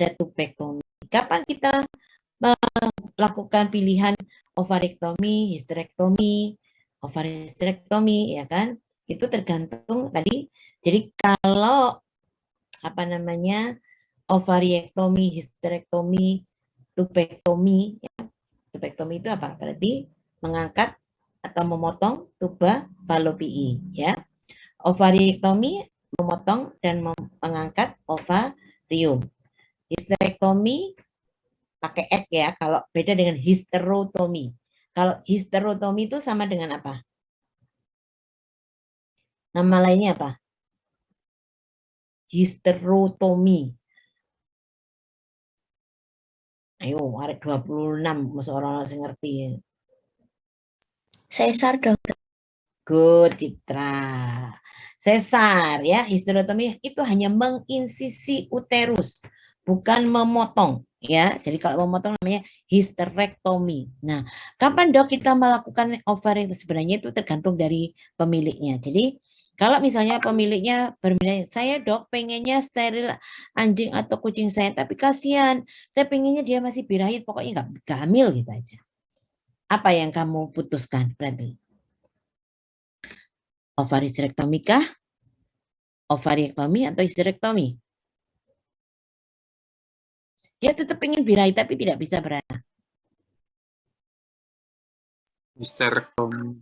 ada tubektomi. Kapan kita melakukan pilihan ovarektomi, histerektomi, ovaryhisterektomi, ya kan? Itu tergantung tadi. Jadi kalau apa namanya ovariektomi, histerektomi, tubektomi, ya. Tubektomi itu apa? Berarti mengangkat atau memotong tuba falopii, ya. Ovariektomi memotong dan mengangkat ovarium. Histerektomi pakai ek ya, kalau beda dengan histerotomi. Kalau histerotomi itu sama dengan apa? Nama lainnya apa? Histerotomi. Ayo, ada 26, masa orang langsung ngerti ya. Sesar, dokter. Good, Citra. Sesar ya, histerotomi itu hanya menginsisi uterus, bukan memotong ya. Jadi kalau memotong namanya histerektomi. Nah, kapan dok kita melakukan ovary? Sebenarnya itu tergantung dari pemiliknya. Jadi kalau misalnya pemiliknya berminat, saya dok pengennya steril anjing atau kucing saya, tapi kasihan, saya pengennya dia masih birahi, pokoknya nggak hamil gitu aja. Apa yang kamu putuskan berarti? Ovaryhisterektomi kah? Ovariektomi atau histerektomi? Dia tetap ingin birahi tapi tidak bisa beranak. Histerektomi.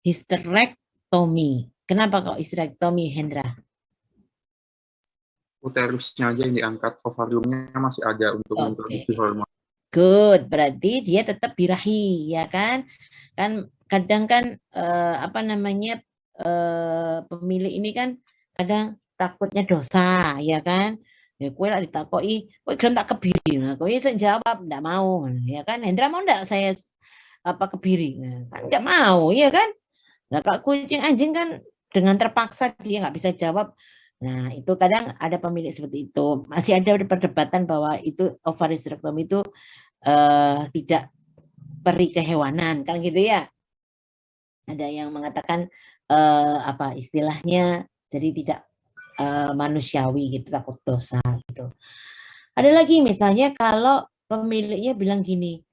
Histerektomi. Kenapa kok histerektomi, Hendra? Uterusnya aja yang diangkat, ovariumnya masih ada untuk memproduksi hormon. Good, berarti dia tetap birahi, ya kan? Kan kadang kan apa namanya pemilik ini kan kadang takutnya dosa, ya kan? Ya kue lah ditakoi, kue gelem tak kebiri, nah, kue jawab enggak mau, ya kan? Hendra mau enggak saya apa kebiri? Nah, kan enggak mau, ya kan? Nah, kalau kucing anjing kan dengan terpaksa dia nggak bisa jawab. Nah, itu kadang ada pemilik seperti itu. Masih ada perdebatan bahwa itu ovaryhisterektomi itu tidak peri kehewanan, kan gitu ya. Ada yang mengatakan apa istilahnya jadi tidak manusiawi gitu, takut dosa gitu. Ada lagi misalnya kalau pemiliknya bilang gini,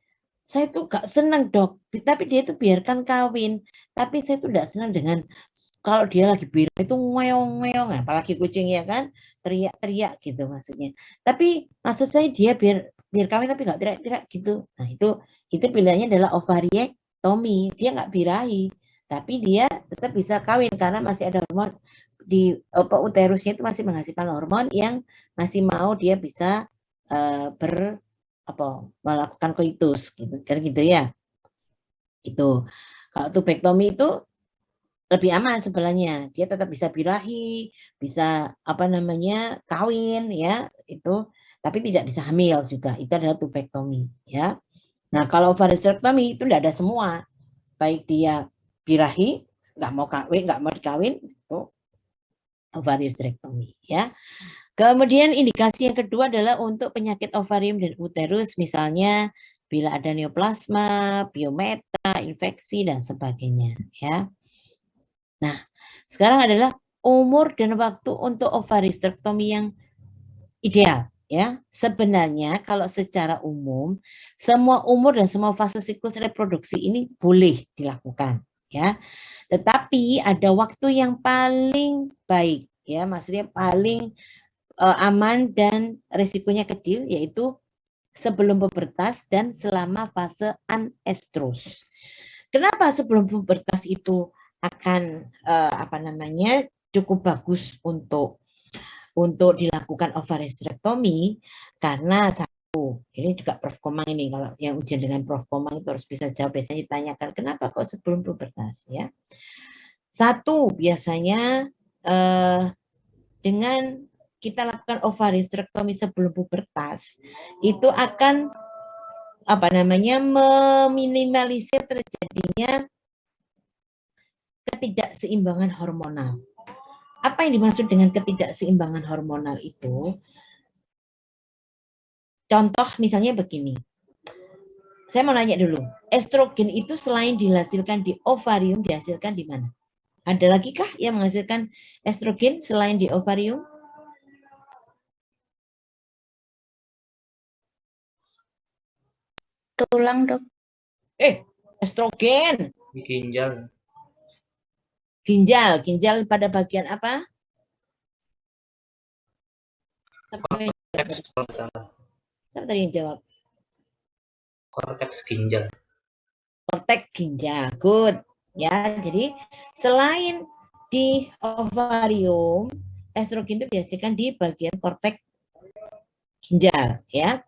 saya tuh gak senang dok, tapi dia tuh biarkan kawin, tapi saya tuh gak senang dengan kalau dia lagi birahi itu ngeong-ngeong, apalagi kucing ya kan, teriak-teriak gitu maksudnya. Tapi maksud saya dia biar kawin tapi gak teriak-teriak gitu. Nah itu pilihannya adalah ovariektomi, dia gak birahi, tapi dia tetap bisa kawin karena masih ada hormon di uterusnya itu masih menghasilkan hormon yang masih mau dia bisa melakukan koitus gitu kan gitu ya. Itu kalau tubektomi itu lebih aman sebenarnya, dia tetap bisa birahi, bisa apa namanya kawin ya itu, tapi tidak bisa hamil juga, itu adalah tubektomi ya. Nah kalau ovaryhisterektomi itu tidak ada semua, baik dia birahi nggak mau kawin, nggak mau dikawin, itu ovaryhisterektomi ya. Kemudian indikasi yang kedua adalah untuk penyakit ovarium dan uterus, misalnya bila ada neoplasma, biometa, infeksi dan sebagainya ya. Nah, sekarang adalah umur dan waktu untuk ovaryhisterektomi yang ideal ya. Sebenarnya kalau secara umum semua umur dan semua fase siklus reproduksi ini boleh dilakukan ya. Tetapi ada waktu yang paling baik ya, maksudnya paling aman dan risikonya kecil, yaitu sebelum pubertas dan selama fase anestrus. Kenapa sebelum pubertas itu akan cukup bagus untuk dilakukan ovaryhisterektomi? Karena satu, ini juga Prof Komang ini, kalau yang ujian dengan Prof Komang itu harus bisa jawab, biasanya ditanyakan kenapa kok sebelum pubertas ya. Satu, biasanya dengan kita lakukan ovaryhisterektomi sebelum pubertas, itu akan meminimalisir terjadinya ketidakseimbangan hormonal. Apa yang dimaksud dengan ketidakseimbangan hormonal itu? Contoh misalnya begini. Saya mau nanya dulu, estrogen itu selain dihasilkan di ovarium, dihasilkan di mana? Ada lagi kah yang menghasilkan estrogen selain di ovarium? Tulang, Dok. Estrogen. Di ginjal. Ginjal pada bagian apa? Korteks kalau nggak salah. Siapa tadi yang jawab? Korteks ginjal. Korteks ginjal, good. Ya, jadi selain di ovarium, estrogen itu dihasilkan di bagian korteks ginjal, ya.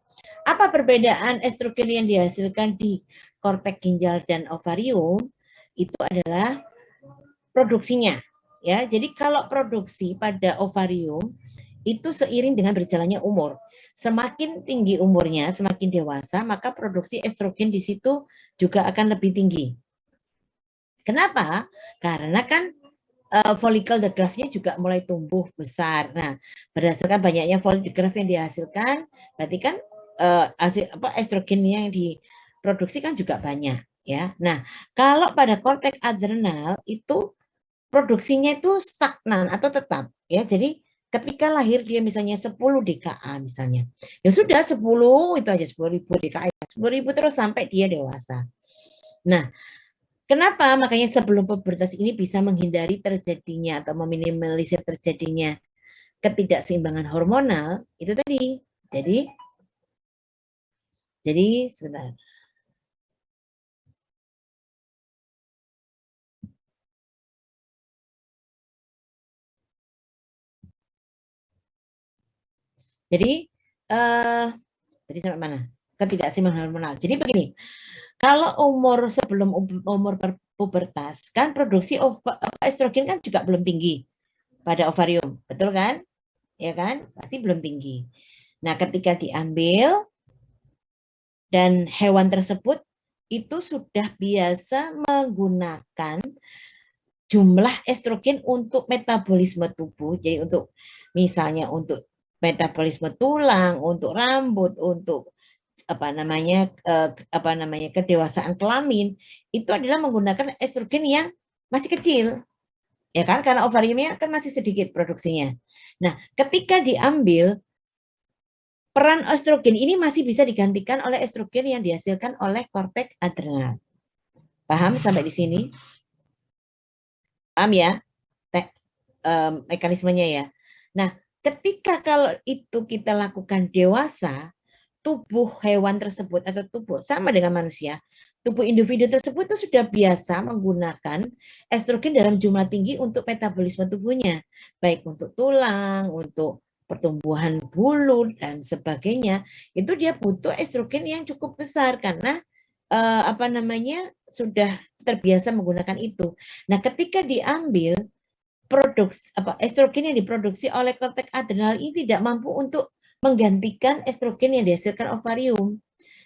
Apa perbedaan estrogen yang dihasilkan di korteks ginjal dan ovarium? Itu adalah produksinya, ya. Jadi kalau produksi pada ovarium itu seiring dengan berjalannya umur. Semakin tinggi umurnya, semakin dewasa, maka produksi estrogen di situ juga akan lebih tinggi. Kenapa? Karena kan follicle the graft-nya juga mulai tumbuh besar. Nah, berdasarkan banyaknya follicle graft yang dihasilkan, berarti kan estrogen yang diproduksi kan juga banyak, ya. Nah, kalau pada korteks adrenal itu produksinya itu stagnan atau tetap, ya. Jadi ketika lahir dia misalnya 10 DKA misalnya, ya sudah 10 itu aja 10.000 DKA, 10.000 terus sampai dia dewasa. Nah, kenapa? Makanya sebelum pubertas ini bisa menghindari terjadinya atau meminimalisir terjadinya ketidakseimbangan hormonal itu tadi. Jadi sebentar. Jadi tadi sampai mana? Ketidakseimbangan hormonal. Jadi begini, kalau sebelum umur pubertas kan produksi estrogen kan juga belum tinggi pada ovarium, betul kan? Ya kan? Pasti belum tinggi. Nah, ketika diambil dan hewan tersebut itu sudah biasa menggunakan jumlah estrogen untuk metabolisme tubuh. Jadi untuk misalnya untuk metabolisme tulang, untuk rambut, untuk kedewasaan kelamin, itu adalah menggunakan estrogen yang masih kecil. Ya kan? Karena ovariumnya kan masih sedikit produksinya. Nah, ketika diambil, peran estrogen ini masih bisa digantikan oleh estrogen yang dihasilkan oleh korteks adrenal. Paham sampai di sini? Paham ya? Mekanismenya ya. Nah, ketika kalau itu kita lakukan dewasa, tubuh hewan tersebut atau tubuh sama dengan manusia, tubuh individu tersebut itu sudah biasa menggunakan estrogen dalam jumlah tinggi untuk metabolisme tubuhnya, baik untuk tulang, untuk pertumbuhan bulu dan sebagainya. Itu dia butuh estrogen yang cukup besar karena sudah terbiasa menggunakan itu. Nah, ketika diambil estrogen yang diproduksi oleh korteks adrenal ini tidak mampu untuk menggantikan estrogen yang dihasilkan ovarium,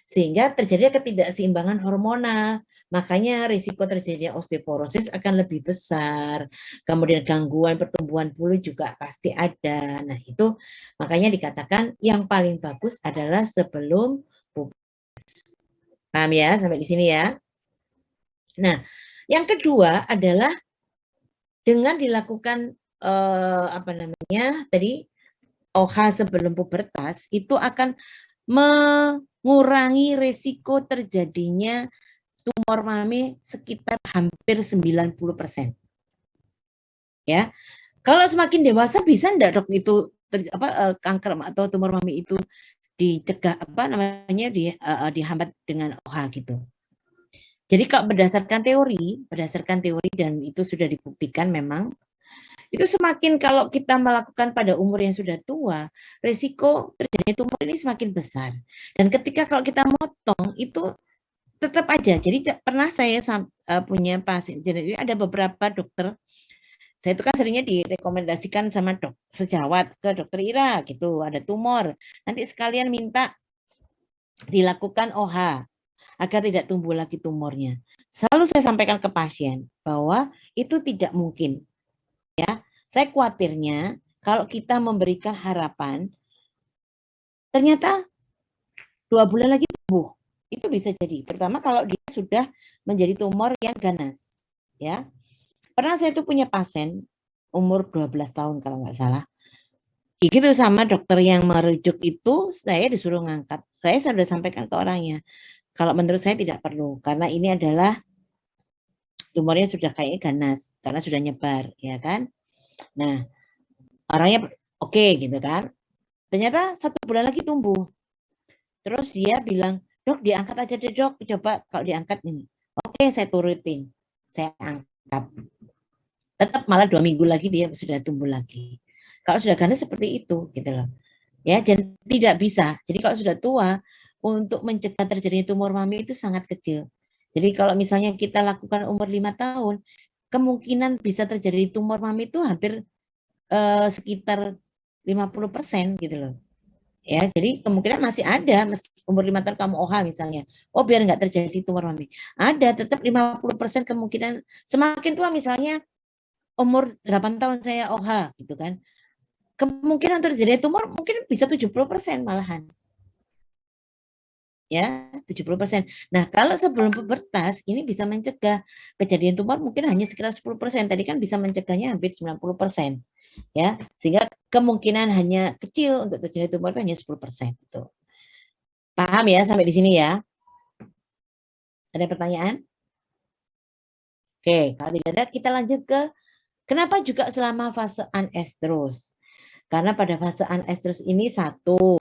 sehingga terjadi ketidakseimbangan hormonal. Makanya risiko terjadinya osteoporosis akan lebih besar. Kemudian gangguan pertumbuhan bulu juga pasti ada. Nah, itu makanya dikatakan yang paling bagus adalah sebelum pubertas. Paham ya sampai di sini ya? Nah, yang kedua adalah dengan dilakukan tadi OH sebelum pubertas itu akan mengurangi risiko terjadinya tumor mami sekitar hampir 90%. Ya. Kalau semakin dewasa bisa enggak, Dok, itu kanker atau tumor mami itu dicegah dihambat dengan OH gitu. Jadi kalau berdasarkan teori dan itu sudah dibuktikan memang itu semakin kalau kita melakukan pada umur yang sudah tua, risiko terjadinya tumor ini semakin besar. Dan ketika kalau kita motong itu tetap aja. Jadi pernah saya punya pasien, jadi ada beberapa dokter, saya itu kan seringnya direkomendasikan sama sejawat ke dokter Ira gitu, ada tumor. Nanti sekalian minta dilakukan OH agar tidak tumbuh lagi tumornya. Selalu saya sampaikan ke pasien bahwa itu tidak mungkin. Ya, saya khawatirnya kalau kita memberikan harapan, ternyata 2 bulan lagi tumbuh. Itu bisa jadi, terutama kalau dia sudah menjadi tumor yang ganas. Ya, pernah saya tuh punya pasien umur 12 tahun kalau nggak salah. Gitu sama dokter yang merujuk itu, saya disuruh ngangkat. Saya sudah sampaikan ke orangnya, Kalau menurut saya tidak perlu, karena ini adalah tumornya sudah kayaknya ganas, karena sudah nyebar, ya kan? Nah, orangnya oke gitu kan. Ternyata 1 bulan lagi tumbuh. Terus dia bilang, dok diangkat aja deh dok, coba kalau diangkat ini. Oke, saya turutin, saya angkat. Tetap malah 2 minggu lagi dia sudah tumbuh lagi. Kalau sudah ganas seperti itu, gitu loh. Ya, dan tidak bisa. Jadi kalau sudah tua, untuk mencegah terjadinya tumor mami itu sangat kecil. Jadi kalau misalnya kita lakukan umur 5 tahun, kemungkinan bisa terjadi tumor mami itu hampir sekitar 50% gitu loh. Ya, jadi kemungkinan masih ada meski umur 5 tahun kamu OHA misalnya. Oh, biar nggak terjadi tumor mami. Ada tetap 50% kemungkinan semakin tua misalnya umur 8 tahun saya OHA gitu kan. Kemungkinan terjadi tumor mungkin bisa 70% malahan. Ya, 70%. Nah, kalau sebelum pubertas ini bisa mencegah kejadian tumor mungkin hanya sekitar 10%. Tadi kan bisa mencegahnya hampir 90%. Ya, sehingga kemungkinan hanya kecil untuk terjadi tumor itu hanya 10%. Gitu. Paham ya sampai di sini ya? Ada pertanyaan? Oke, kalau tidak ada kita lanjut ke kenapa juga selama fase anestrus? Karena pada fase anestrus ini satu,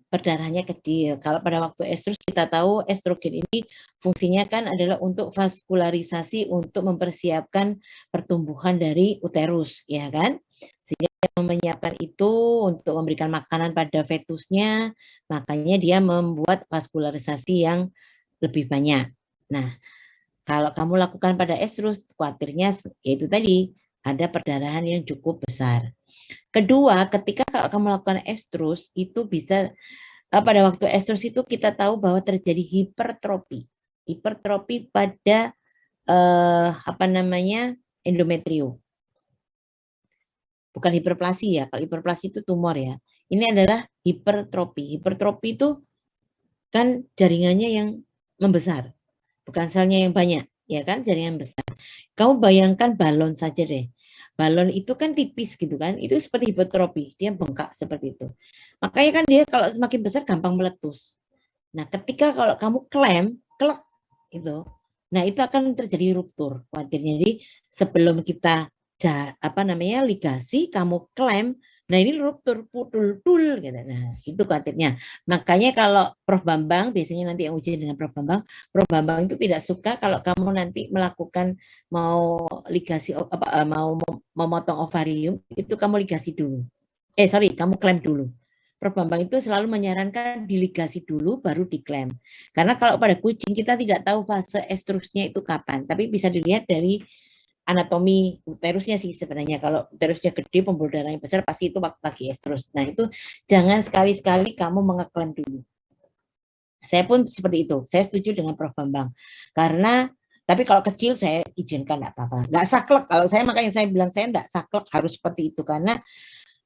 perdarahannya kecil. Kalau pada waktu estrus kita tahu estrogen ini fungsinya kan adalah untuk vaskularisasi untuk mempersiapkan pertumbuhan dari uterus, ya kan? Sehingga menyiapkan itu untuk memberikan makanan pada fetusnya, makanya dia membuat vaskularisasi yang lebih banyak. Nah, kalau kamu lakukan pada estrus, khawatirnya yaitu tadi ada perdarahan yang cukup besar. Kedua, ketika kalau kamu lakukan estrus itu bisa pada waktu estrus itu kita tahu bahwa terjadi hipertrofi. Hipertrofi pada apa namanya? Endometrium. Bukan hiperplasi ya. Kalau hiperplasi itu tumor ya. Ini adalah hipertrofi. Hipertrofi itu kan jaringannya yang membesar, bukan selnya yang banyak, ya kan? Jaringan besar. Kamu bayangkan balon saja deh. Balon itu kan tipis gitu kan, itu seperti hipertrofi, dia bengkak seperti itu. Makanya kan dia kalau semakin besar gampang meletus. Nah, ketika kalau kamu klem, klek itu, nah itu akan terjadi ruptur khawatirnya. Jadi sebelum kita apa namanya ligasi, kamu klem, nah ini ruptur, putul, gitu. Nah itu khawatirnya. Makanya kalau Prof Bambang, biasanya nanti yang ujian dengan Prof Bambang itu tidak suka kalau kamu nanti melakukan mau ligasi apa mau memotong ovarium itu kamu ligasi dulu. Kamu klem dulu. Prof Bambang itu selalu menyarankan diligasi dulu baru diklaim. Karena kalau pada kucing kita tidak tahu fase estrusnya itu kapan, tapi bisa dilihat dari anatomi uterusnya sih sebenarnya. Kalau uterusnya gede, pembuluh darahnya besar, pasti itu waktu lagi estrus. Nah itu jangan sekali-sekali kamu mengeklaim dulu. Saya pun seperti itu. Saya setuju dengan Prof Bambang. Karena tapi kalau kecil saya izinkan enggak apa-apa. Enggak saklek. Kalau saya makanya saya bilang saya enggak saklek harus seperti itu karena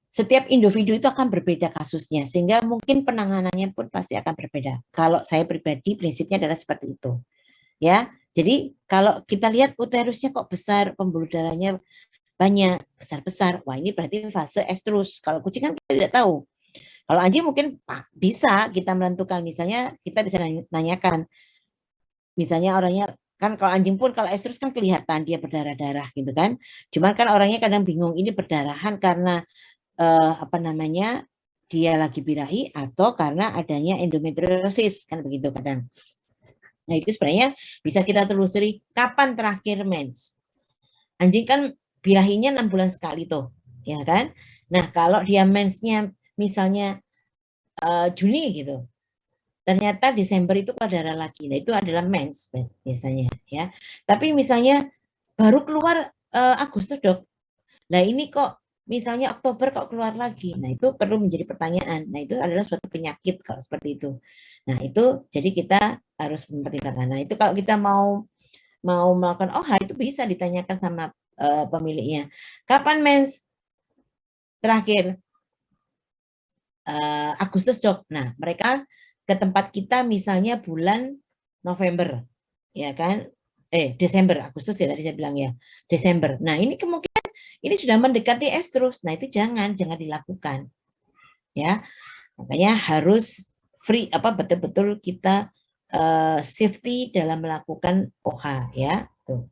setiap individu itu akan berbeda kasusnya, sehingga mungkin penanganannya pun pasti akan berbeda. Kalau saya pribadi prinsipnya adalah seperti itu. Ya, jadi kalau kita lihat uterusnya kok besar, pembuluh darahnya banyak, besar-besar, wah ini berarti fase estrus. Kalau kucing kan kita tidak tahu. Kalau anjing mungkin bisa kita menentukan, misalnya kita bisa nanyakan, misalnya orangnya kan kalau anjing pun kalau estrus kan kelihatan dia berdarah-darah gitu kan. Cuman kan orangnya kadang bingung ini berdarahan karena apa namanya dia lagi birahi atau karena adanya endometriosis kan begitu kadang. Nah itu sebenarnya bisa kita telusuri kapan terakhir mens. Anjing kan birahinya 6 bulan sekali tuh, ya kan? Nah kalau dia mensnya misalnya Juni gitu, ternyata Desember itu keluar darah lagi. Nah itu adalah mens biasanya ya. Tapi misalnya baru keluar Agustus dok. Nah ini kok misalnya Oktober kok keluar lagi. Nah itu perlu menjadi pertanyaan. Nah itu adalah suatu penyakit kalau seperti itu. Nah itu jadi kita harus mempertimbangkan. Nah itu kalau kita mau melakukan OHA itu bisa ditanyakan sama pemiliknya. Kapan mens terakhir? Agustus dok. Nah mereka ke tempat kita misalnya bulan November, ya kan? Desember, Agustus ya tadi saya bilang ya, Desember. Nah ini kemungkinan ini sudah mendekati estrus. Nah itu jangan dilakukan, ya. Makanya harus free betul-betul kita safety dalam melakukan OH ya. Tuh.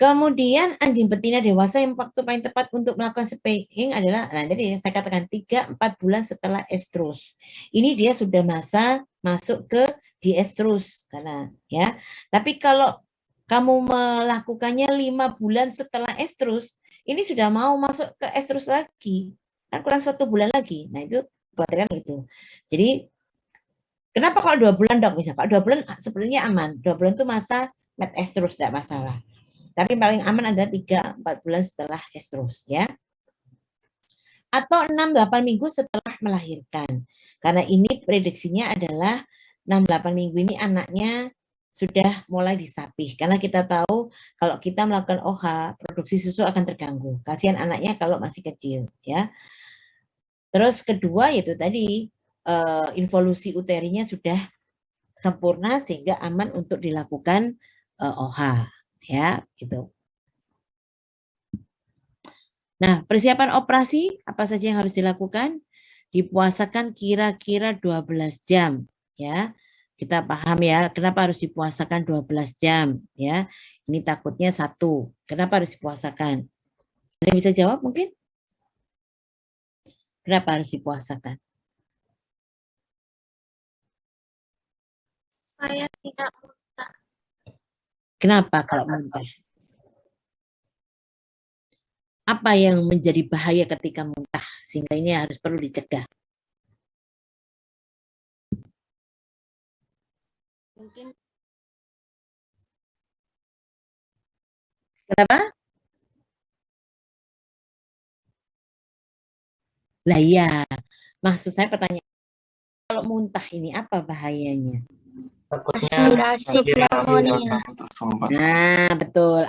Kemudian anjing betina dewasa yang waktu paling tepat untuk melakukan spaying adalah, nah jadi saya katakan 3-4 bulan setelah estrus. Ini dia sudah masuk ke diestrus karena ya. Tapi kalau kamu melakukannya 5 bulan setelah estrus, ini sudah mau masuk ke estrus lagi. Kan kurang 1 bulan lagi. Nah itu khawatirkan itu. Jadi kenapa kalau 2 bulan dok? Bisa kalau 2 bulan sebenarnya aman. 2 bulan itu masa estrus tidak masalah. Tapi paling aman ada 3-4 bulan setelah estrus ya. Atau 6-8 minggu setelah melahirkan. Karena ini prediksinya adalah 6-8 minggu ini anaknya sudah mulai disapih. Karena kita tahu kalau kita melakukan OH, produksi susu akan terganggu. Kasihan anaknya kalau masih kecil ya. Terus kedua yaitu tadi involusi uterinya sudah sempurna sehingga aman untuk dilakukan OH. Ya, gitu. Nah, persiapan operasi apa saja yang harus dilakukan? Dipuasakan kira-kira 12 jam, ya. Kita paham ya, kenapa harus dipuasakan 12 jam, ya. Ini takutnya 1. Kenapa harus dipuasakan? Ada yang bisa jawab mungkin? Kenapa harus dipuasakan? Supaya tidak muntah. Kenapa kalau muntah? Apa yang menjadi bahaya ketika muntah sehingga ini harus perlu dicegah? Mungkin Kenapa? Lah ya, maksud saya pertanyaan kalau muntah ini apa bahayanya? Takutnya aspirasi pneumonia. Nah, betul.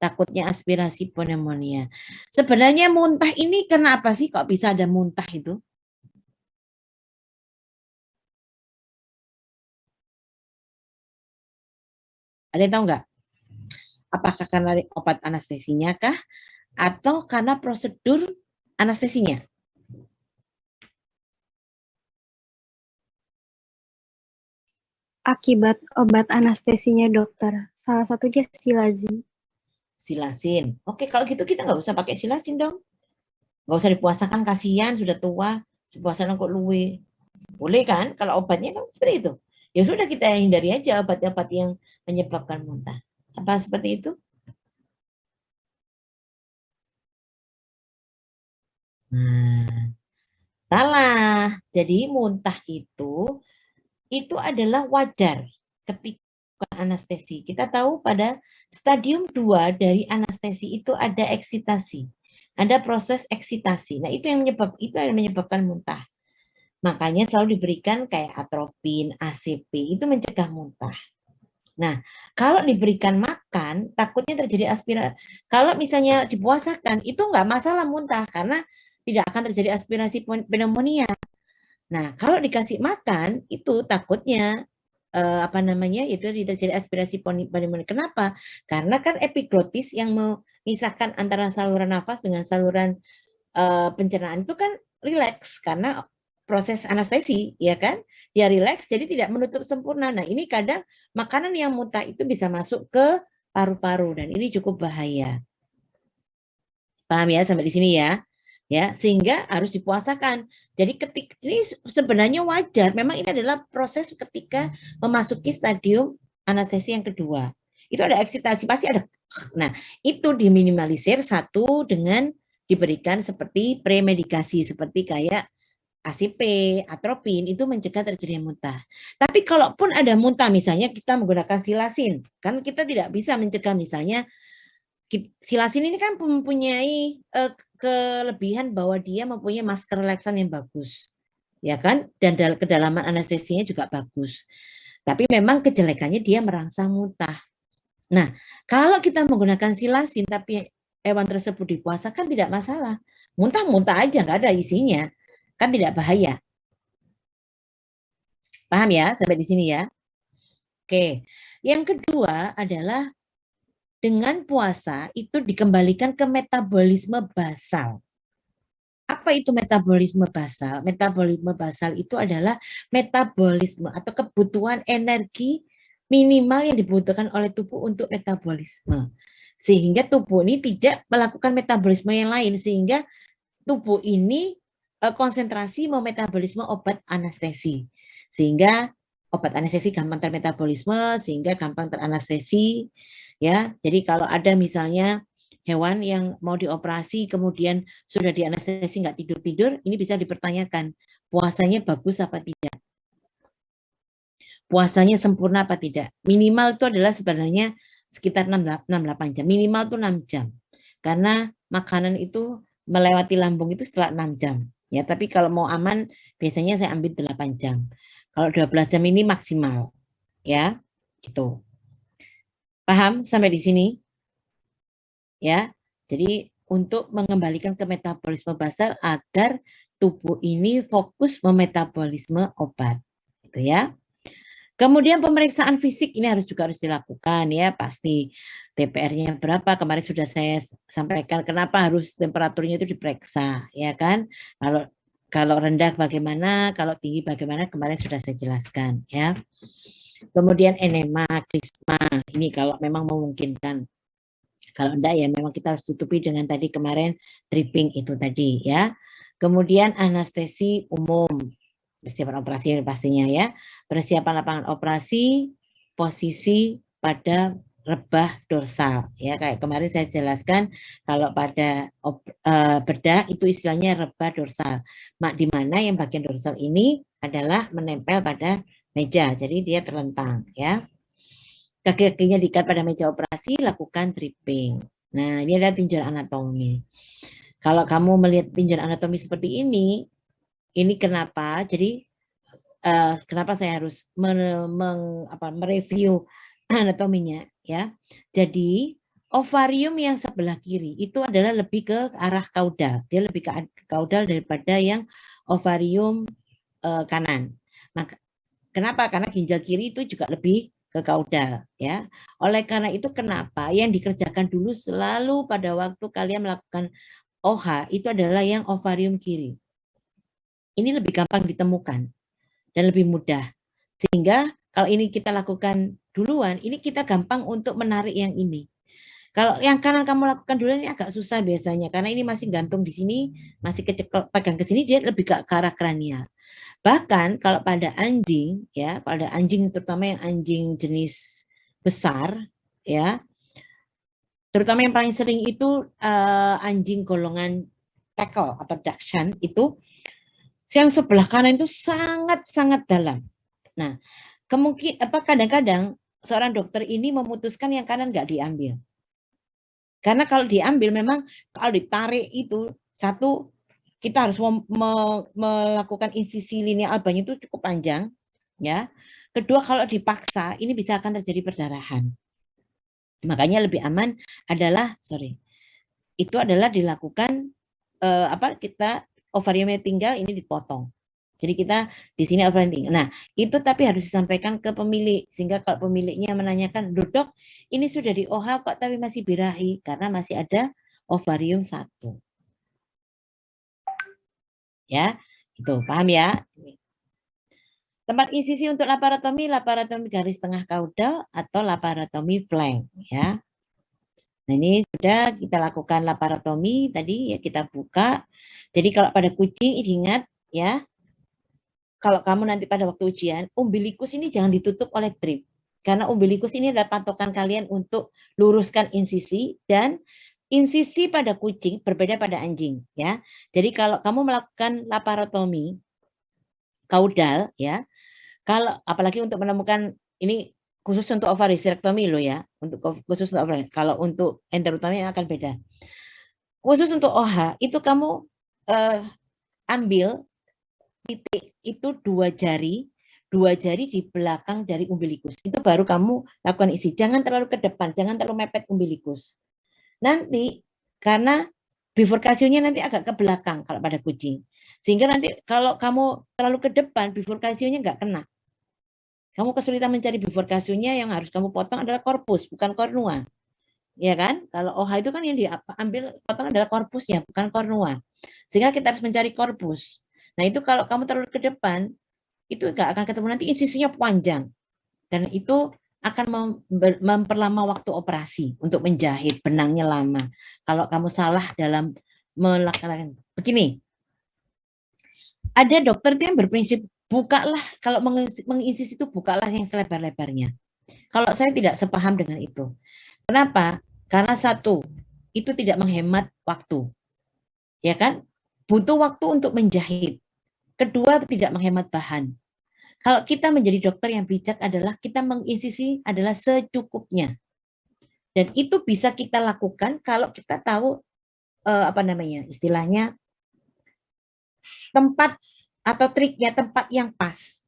Takutnya aspirasi pneumonia. Sebenarnya muntah ini kenapa sih kok bisa ada muntah itu? Ada yang tahu nggak? Apakah karena obat anestesinya kah? Atau karena prosedur anestesinya? Akibat obat anestesinya dokter. Salah satunya silazin. Silasin. Oke, kalau gitu kita nggak usah pakai silasin dong. Nggak usah dipuasakan, kasihan sudah tua. Dipuasakan kok luwe. Boleh kan? Kalau obatnya kan seperti itu. Ya sudah kita hindari aja obat-obat yang menyebabkan muntah. Apa seperti itu? Nah, salah. Jadi muntah itu adalah wajar ketika anestesi. Kita tahu pada stadium 2 dari anestesi itu ada eksitasi. Ada proses eksitasi. Nah, itu yang menyebabkan muntah. Makanya selalu diberikan kayak atropin, ACP, itu mencegah muntah. Nah, kalau diberikan makan, takutnya terjadi aspirasi. Kalau misalnya dipuasakan, itu nggak masalah muntah, karena tidak akan terjadi aspirasi pneumonia. Nah, kalau dikasih makan, itu takutnya itu tidak terjadi aspirasi pneumonia. Kenapa? Karena kan epiglotis yang memisahkan antara saluran nafas dengan saluran pencernaan itu kan rileks karena proses anestesi, ya kan? Dia rileks, jadi tidak menutup sempurna. Nah, ini kadang makanan yang muntah itu bisa masuk ke paru-paru dan ini cukup bahaya. Paham ya sampai di sini ya? Ya, sehingga harus dipuasakan. Jadi ketika ini sebenarnya wajar, memang ini adalah proses ketika memasuki stadium anestesi yang kedua. Itu ada eksitasi, pasti ada. Nah, itu diminimalisir satu dengan diberikan seperti premedikasi, seperti kayak ACP, atropin, itu mencegah terjadinya muntah. Tapi kalaupun ada muntah, misalnya kita menggunakan silasin, kan kita tidak bisa mencegah misalnya silasin ini kan mempunyai kelebihan bahwa dia mempunyai masker relaksan yang bagus, ya kan? Dan kedalaman anestesinya juga bagus. Tapi memang kejelekannya dia merangsang muntah. Nah, kalau kita menggunakan silasin tapi hewan tersebut dipuasakan tidak masalah. Muntah-muntah aja, nggak ada isinya. Kan tidak bahaya. Paham ya sampai di sini ya? Oke. Yang kedua adalah dengan puasa itu dikembalikan ke metabolisme basal. Apa Apa itu metabolisme basal? Metabolisme basal itu adalah metabolisme atau kebutuhan energi minimal yang dibutuhkan oleh tubuh untuk metabolisme. Sehingga tubuh ini tidak melakukan metabolisme yang lain, sehingga tubuh ini konsentrasi memetabolisme obat anestesi. Sehingga obat anestesi gampang termetabolisme, sehingga gampang teranestesi. Ya, jadi kalau ada misalnya hewan yang mau dioperasi kemudian sudah dianestesi nggak tidur-tidur, ini bisa dipertanyakan puasanya bagus apa tidak, puasanya sempurna apa tidak. Minimal itu adalah sebenarnya sekitar 6-8 jam, minimal itu 6 jam, karena makanan itu melewati lambung itu setelah 6 jam. Ya, tapi kalau mau aman biasanya saya ambil 8 jam. Kalau 12 jam ini maksimal. Ya, gitu. Paham sampai di sini? Ya, jadi untuk mengembalikan ke metabolisme basal agar tubuh ini fokus memetabolisme obat, gitu ya. Kemudian pemeriksaan fisik ini juga harus dilakukan ya, pasti TPR-nya berapa kemarin sudah saya sampaikan, kenapa harus temperaturnya itu diperiksa ya kan. Kalau rendah bagaimana, kalau tinggi bagaimana, kemarin sudah saya jelaskan ya. Kemudian enema, krisma, ini kalau memang memungkinkan. Kalau enggak ya memang kita harus tutupi dengan tadi kemarin dripping itu tadi ya. Kemudian anestesi umum, persiapan operasi pastinya ya. Persiapan lapangan operasi, posisi pada rebah dorsal ya, kayak kemarin saya jelaskan kalau pada bedah itu istilahnya rebah dorsal. Di mana yang bagian dorsal ini adalah menempel pada meja, jadi dia terlentang ya. Kaki-kakinya diikat pada meja operasi, lakukan dripping. Nah, ini adalah tinjauan anatomi. Kalau kamu melihat tinjauan anatomi seperti ini kenapa? Jadi kenapa saya harus mereview anatominya ya. Jadi ovarium yang sebelah kiri itu adalah lebih ke arah kaudal. Dia lebih ke kaudal daripada yang ovarium kanan. Maka kenapa? Karena ginjal kiri itu juga lebih ke kaudal ya. Oleh karena itu kenapa yang dikerjakan dulu selalu pada waktu kalian melakukan OH itu adalah yang ovarium kiri. Ini lebih gampang ditemukan dan lebih mudah. Sehingga kalau ini kita lakukan duluan, ini kita gampang untuk menarik yang ini. Kalau yang kanan kamu lakukan duluan ini agak susah biasanya karena ini masih gantung di sini, masih kecekel, pegang ke sini, dia lebih ke arah kranial. Bahkan kalau pada anjing ya, pada anjing terutama yang anjing jenis besar ya, terutama yang paling sering itu anjing golongan tackle atau dachshund itu yang sebelah kanan itu sangat-sangat dalam. Nah, kadang-kadang seorang dokter ini memutuskan yang kanan nggak diambil. Karena kalau diambil memang kalau ditarik itu satu kita harus melakukan insisi lineal albanya itu cukup panjang ya. Kedua kalau dipaksa ini bisa akan terjadi perdarahan. Makanya lebih aman adalah itu adalah dilakukan kita ovariumnya tinggal ini dipotong. Jadi kita di sini ovarium tinggal. Nah, itu tapi harus disampaikan ke pemilik sehingga kalau pemiliknya menanyakan, "Dok, ini sudah di OH kok tapi masih birahi?" Karena masih ada ovarium 1. Ya, itu paham ya? Tempat insisi untuk laparotomi garis tengah kaudal atau laparotomi flank ya. Nah, ini sudah kita lakukan laparotomi tadi ya, kita buka. Jadi kalau pada kucing ingat ya, kalau kamu nanti pada waktu ujian, umbilikus ini jangan ditutup oleh drip. Karena umbilikus ini adalah patokan kalian untuk luruskan insisi dan insisi pada kucing berbeda pada anjing ya. Jadi kalau kamu melakukan laparotomi kaudal ya, kalau apalagi untuk menemukan ini khusus untuk ovaricectomy loh ya, untuk khusus untuk ovari. Kalau untuk enterotomi akan beda. Khusus untuk OH itu kamu ambil titik itu 2 jari di belakang dari umbilikus. Itu baru kamu lakukan isi. Jangan terlalu ke depan, jangan terlalu mepet umbilikus. Nanti karena bifurkasionya nanti agak ke belakang kalau pada kucing. Sehingga nanti kalau kamu terlalu ke depan, bifurkasionya nggak kena. Kamu kesulitan mencari bifurkasionya, yang harus kamu potong adalah korpus, bukan kornua. ya kan? Kalau OH itu kan yang diambil potong adalah korpusnya, bukan kornua. Sehingga kita harus mencari korpus. Nah itu kalau kamu terlalu ke depan, itu nggak akan ketemu, nanti insisinya panjang. Dan itu akan memperlama waktu operasi untuk menjahit, benangnya lama. Kalau kamu salah dalam melakukan, begini, ada dokter yang berprinsip, bukalah, kalau menginsisi itu bukalah yang selebar-lebarnya. Kalau saya tidak sepaham dengan itu. Kenapa? Karena satu, itu tidak menghemat waktu. Ya kan? Butuh waktu untuk menjahit. Kedua, tidak menghemat bahan. Kalau kita menjadi dokter yang bijak adalah kita menginsisi adalah secukupnya. Dan itu bisa kita lakukan kalau kita tahu istilahnya tempat atau triknya, tempat yang pas.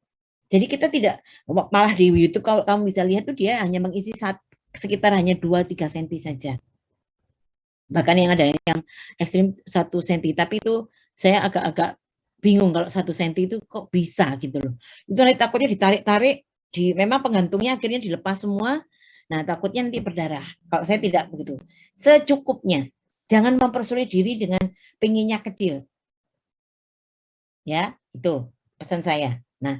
Jadi kita tidak, malah di YouTube kalau kamu bisa lihat tuh dia hanya mengisi sekitar hanya 2-3 cm saja. Bahkan yang ada yang ekstrim 1 cm, tapi itu saya agak-agak bingung kalau 1 cm itu kok bisa gitu loh. Itu nanti takutnya ditarik-tarik, memang penggantungnya akhirnya dilepas semua. Nah takutnya nanti berdarah. Kalau saya tidak begitu. Secukupnya. Jangan mempersulit diri dengan pengennya kecil. Ya, itu pesan saya. Nah,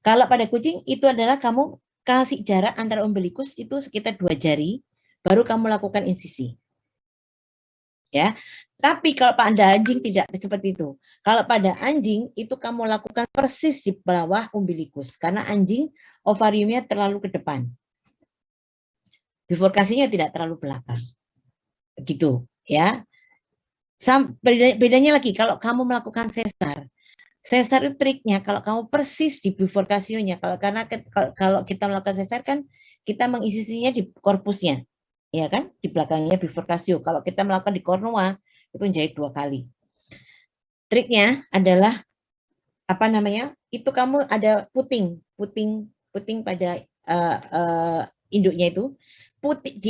kalau pada kucing itu adalah kamu kasih jarak antara umbilikus itu sekitar 2 jari, baru kamu lakukan insisi. Ya, tapi kalau pada anjing tidak seperti itu. Kalau pada anjing itu kamu lakukan persis di bawah umbilikus, karena anjing ovariumnya terlalu ke depan, bifurkasinya tidak terlalu belakang, begitu ya. Bedanya lagi kalau kamu melakukan sesar. Sesar itu triknya kalau kamu persis di bifurkasionya, kalau kita melakukan sesar kan kita mengisisinya di korpusnya, ya kan, di belakangnya bifurkasio. Kalau kita melakukan di kornua itu jahit 2 kali. Triknya adalah itu kamu ada puting pada induknya itu.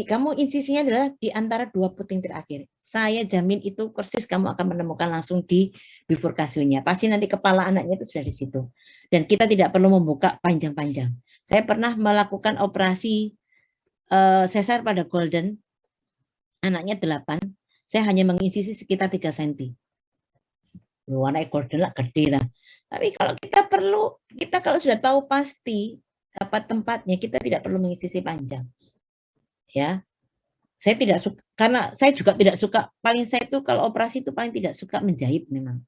Kamu insisinya adalah di antara 2 puting terakhir. Saya jamin itu persis kamu akan menemukan langsung di bifurkasionya. Pasti nanti kepala anaknya itu sudah di situ. Dan kita tidak perlu membuka panjang-panjang. Saya pernah melakukan operasi sesar pada golden, anaknya 8. Saya hanya menginsisi sekitar 3 cm. Warna golden lah gede lah. Tapi kalau kita kalau sudah tahu pasti apa tempatnya, kita tidak perlu menginsisi panjang. Ya, saya tidak suka, karena saya juga tidak suka, paling saya itu kalau operasi itu paling tidak suka menjahit memang.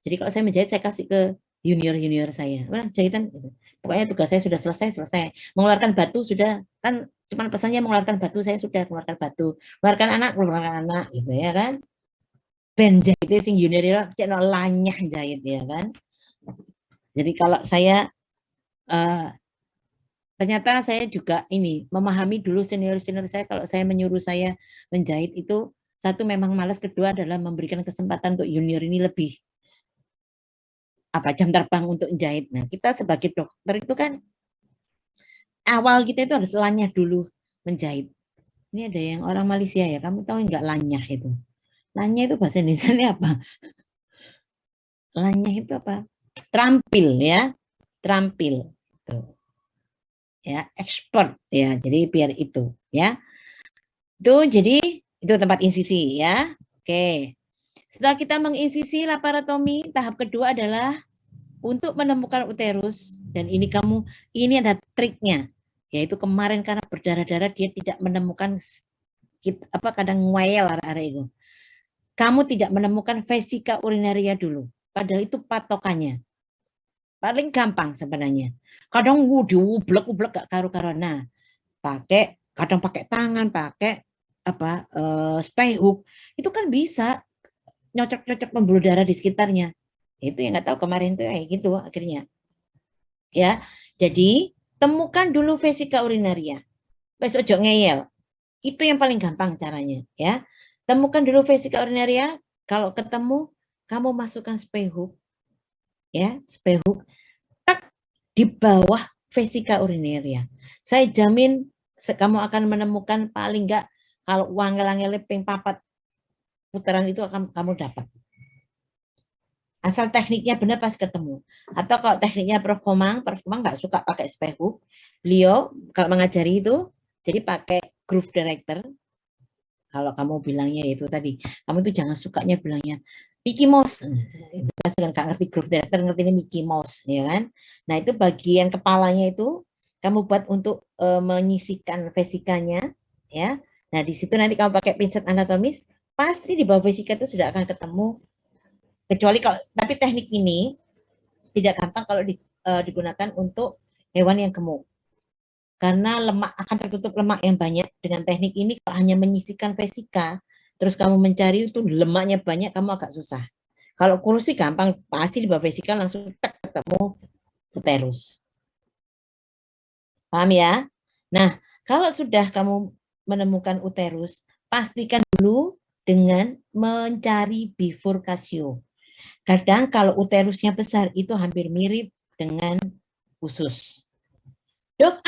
Jadi kalau saya menjahit saya kasih ke junior saya, jahitan, pokoknya tugas saya sudah selesai. Mengeluarkan batu sudah, kan cuma pesannya mengeluarkan batu, saya sudah mengeluarkan batu, mengeluarkan anak gitu ya kan. Ben jahit sing junior cek no lanyah jahit ya kan. Jadi kalau saya ternyata saya juga memahami dulu senior saya, kalau saya menyuruh saya menjahit itu, satu memang malas, kedua adalah memberikan kesempatan untuk junior ini lebih jam terbang untuk menjahit. Nah, kita sebagai dokter itu kan awal kita itu harus lanyah dulu menjahit. Ini ada yang orang Malaysia ya, kamu tahu nggak lanyah itu? Lanyah itu bahasa Indonesia apa? Lanyah itu apa? Terampil ya, terampil. Tuh. Ya, expert ya, jadi biar itu ya. Itu jadi itu tempat insisi ya. Oke. Setelah kita menginsisi laparotomi, tahap kedua adalah untuk menemukan uterus, dan ini ada triknya, yaitu kemarin karena berdarah-darah dia tidak menemukan kadang ngoel arah itu. Kamu tidak menemukan vesika urinaria dulu, padahal itu patokannya. Paling gampang sebenarnya. Kadang diublek-ublek gak karu-karuan. Nah, kadang pakai tangan, pakai spray hook. Itu kan bisa nyocok-nyocok pembuluh darah di sekitarnya. Itu yang nggak tahu kemarin tuh kayak gitu akhirnya. Ya. Jadi, temukan dulu vesika urinaria. Besok ojo ngeyel. Itu yang paling gampang caranya, ya. Temukan dulu vesika urinaria, kalau ketemu kamu masukkan spray hook. Ya, spray hook di bawah vesika urinaria. Saya jamin kamu akan menemukan paling enggak, kalau wangel-wangel ping 4 putaran itu akan kamu dapat. Asal tekniknya benar pas ketemu. Atau kalau tekniknya Prof Komang nggak suka pakai spray hook. Beliau kalau mengajari itu jadi pakai groove director. Kalau kamu bilangnya itu tadi, kamu itu jangan sukanya bilangnya Mickey Mouse. Itu kan nggak ngerti groove director, ngerti ini Mickey Mouse, ya kan? Nah itu bagian kepalanya itu kamu buat untuk menyisikan vesikanya, ya. Nah di situ nanti kamu pakai pinset anatomis, pasti di bawah vesika itu sudah akan ketemu. Kecuali kalau, tapi teknik ini tidak gampang kalau digunakan untuk hewan yang gemuk. Karena lemak akan tertutup lemak yang banyak. Dengan teknik ini kalau hanya menyisikan vesika, terus kamu mencari itu lemaknya banyak, kamu agak susah. Kalau kurus sih gampang, pasti di bawah vesika langsung tak ketemu uterus. Paham ya? Nah, kalau sudah kamu menemukan uterus, pastikan dulu dengan mencari bifurkasio. Kadang kalau uterusnya besar itu hampir mirip dengan usus. Dok,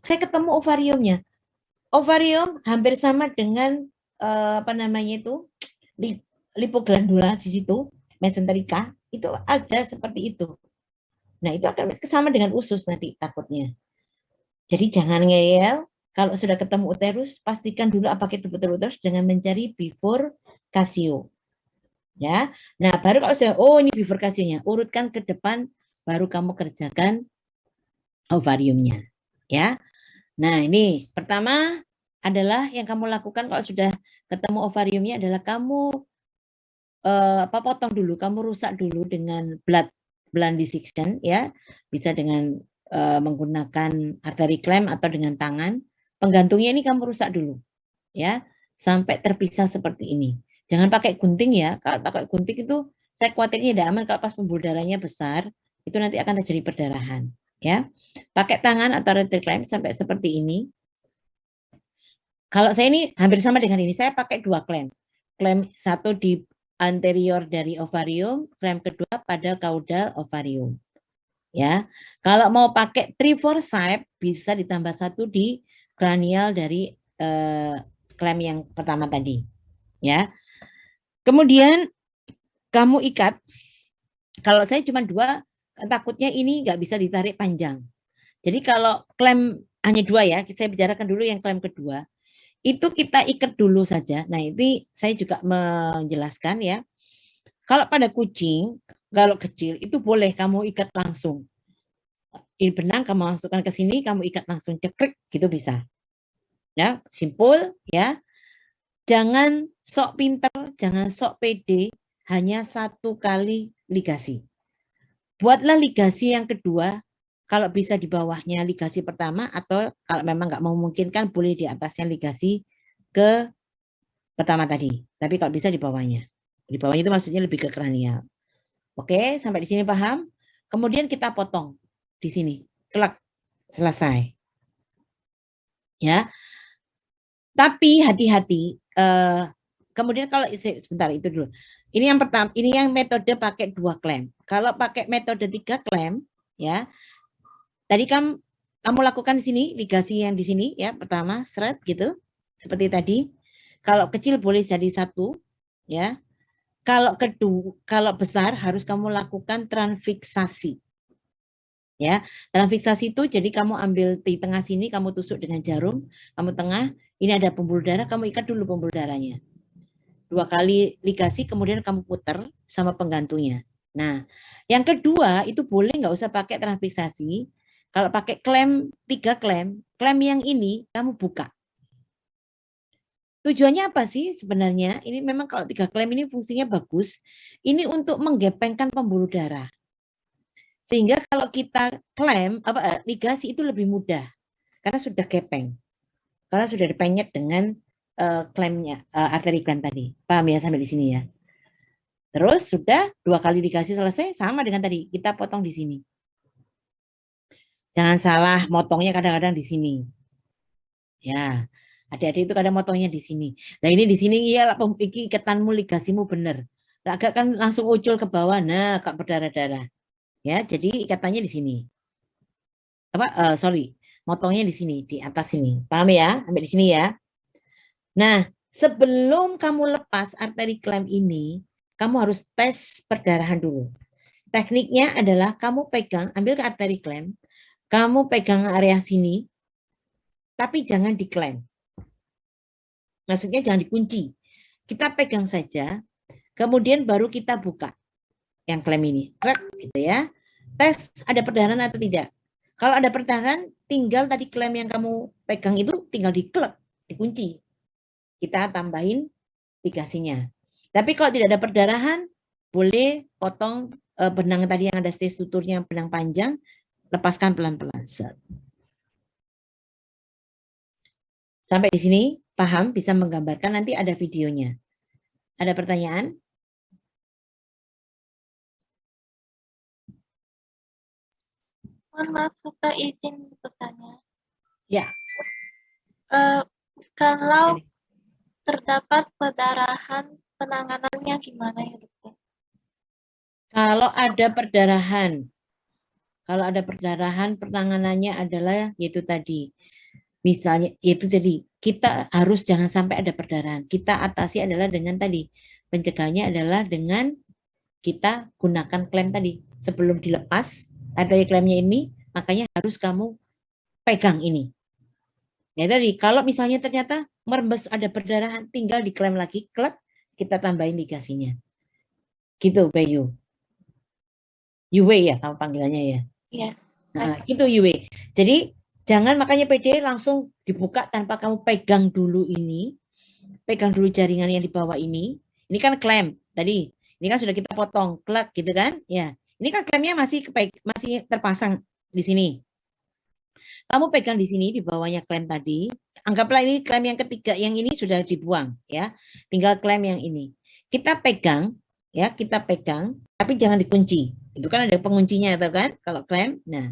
saya ketemu ovariumnya. Ovarium hampir sama dengan apa namanya itu lipoglandula di situ, mesenterika, itu ada seperti itu. Nah, itu akan sama dengan usus nanti takutnya. Jadi jangan ngeyel, kalau sudah ketemu uterus, pastikan dulu apakah itu betul uterus dengan mencari bifurkasio. Ya. Nah, baru kalau sudah ini bifurkasionya, urutkan ke depan baru kamu kerjakan ovariumnya, ya. Nah, ini pertama adalah yang kamu lakukan kalau sudah ketemu ovariumnya adalah kamu potong dulu, kamu rusak dulu dengan blood dissection, ya. Bisa dengan menggunakan arteri clamp atau dengan tangan. Penggantungnya ini kamu rusak dulu, ya, sampai terpisah seperti ini. Jangan pakai gunting ya. Kalau pakai gunting itu saya khawatirnya tidak aman kalau pas pembuluh darahnya besar, itu nanti akan terjadi perdarahan, ya. Pakai tangan atau arteri clamp sampai seperti ini. Kalau saya ini hampir sama dengan ini, saya pakai 2 clamp. Clamp satu di anterior dari ovarium, clamp kedua pada caudal ovarium. Ya, kalau mau pakai 3 forceps bisa ditambah 1 di kranial dari clamp yang pertama tadi. Ya, kemudian kamu ikat. Kalau saya cuma 2, takutnya ini nggak bisa ditarik panjang. Jadi kalau clamp hanya 2 ya, saya bicarakan dulu yang clamp kedua. Itu kita ikat dulu saja. Nah, ini saya juga menjelaskan ya. Kalau pada kucing, kalau kecil itu boleh kamu ikat langsung. Ini benang kamu masukkan ke sini, kamu ikat langsung cekrek gitu bisa. Ya, simpul ya. Jangan sok pinter, jangan sok pede, hanya 1 kali ligasi. Buatlah ligasi yang kedua, kalau bisa di bawahnya ligasi pertama, atau kalau memang nggak memungkinkan boleh di atasnya ligasi ke pertama tadi. Tapi kalau bisa di bawahnya. Di bawahnya itu maksudnya lebih ke kranial. Oke, sampai di sini paham? Kemudian kita potong di sini. Kelak, selesai. Ya. Tapi hati-hati. Kemudian kalau sebentar itu dulu. Ini yang pertama, ini yang metode pakai 2 clamp. Kalau pakai metode 3 clamp, ya. Tadi kamu lakukan di sini, ligasi yang di sini ya, pertama seret gitu. Seperti tadi. Kalau kecil boleh jadi 1, ya. Kalau besar harus kamu lakukan transfiksasi. Ya, transfiksasi itu jadi kamu ambil di tengah sini, kamu tusuk dengan jarum, kamu tengah, ini ada pembuluh darah, kamu ikat dulu pembuluh darahnya. 2 kali ligasi, kemudian kamu putar sama penggantungnya. Nah, yang kedua itu boleh nggak usah pakai transfiksasi. Kalau pakai clamp, 3 clamp yang ini kamu buka. Tujuannya apa sih sebenarnya? Ini memang kalau 3 clamp ini fungsinya bagus. Ini untuk menggepengkan pembuluh darah. Sehingga kalau kita clamp, ligasi itu lebih mudah. Karena sudah gepeng. Karena sudah dipenyet dengan klampnya, arteri clamp tadi. Paham ya sampai di sini ya? Terus sudah 2 kali ligasi selesai, sama dengan tadi. Kita potong di sini. Jangan salah, motongnya kadang-kadang di sini. Ya, adik-adik itu kadang motongnya di sini. Nah ini di sini ya, ikatanmu ligasimu benar. Agak kan langsung ucul ke bawah, nah kak berdarah-darah. Ya, jadi ikatannya di sini. Motongnya di sini, di atas sini. Paham ya? Sampai di sini ya. Nah, sebelum kamu lepas arteri clamp ini, kamu harus tes perdarahan dulu. Tekniknya adalah kamu pegang, ambil ke arteri clamp, kamu pegang area sini, tapi jangan di clamp. Maksudnya jangan dikunci. Kita pegang saja, kemudian baru kita buka yang klaim ini. Klek, gitu ya. Tes ada perdarahan atau tidak. Kalau ada perdarahan, tinggal tadi klaim yang kamu pegang itu tinggal diklek, dikunci. Kita tambahin ligasinya. Tapi kalau tidak ada perdarahan, boleh potong benang tadi yang ada strukturnya benang panjang, lepaskan pelan-pelan. Sampai di sini paham, bisa menggambarkan, nanti ada videonya. Ada pertanyaan? Mohon maaf, suka izin bertanya. Ya. Kalau terdapat perdarahan, penanganannya gimana ya, dokter? Kalau ada perdarahan, penanganannya adalah yaitu tadi. Misalnya, itu tadi, kita harus jangan sampai ada perdarahan. Kita atasi adalah dengan tadi, pencegahannya adalah dengan kita gunakan klem tadi. Sebelum dilepas, ada klemnya ini, makanya harus kamu pegang ini. Ya tadi, kalau misalnya ternyata merembes ada perdarahan, tinggal diklem lagi, klep, kita tambahin ligasinya. Gitu, Bayu. Yue ya, kamu panggilannya ya? Iya. Nah, itu Yue. Jadi, jangan makanya PD langsung dibuka tanpa kamu pegang dulu ini. Pegang dulu jaringan yang di bawah ini. Ini kan klem tadi. Ini kan sudah kita potong, klek gitu kan? Ya. Ini kan klemnya masih terpasang di sini. Kamu pegang di sini di bawahnya klem tadi. Anggaplah ini klem yang ketiga, yang ini sudah dibuang ya. Tinggal klem yang ini. Kita pegang ya, tapi jangan dikunci. Itu kan ada penguncinya atau kan kalau klem. Nah,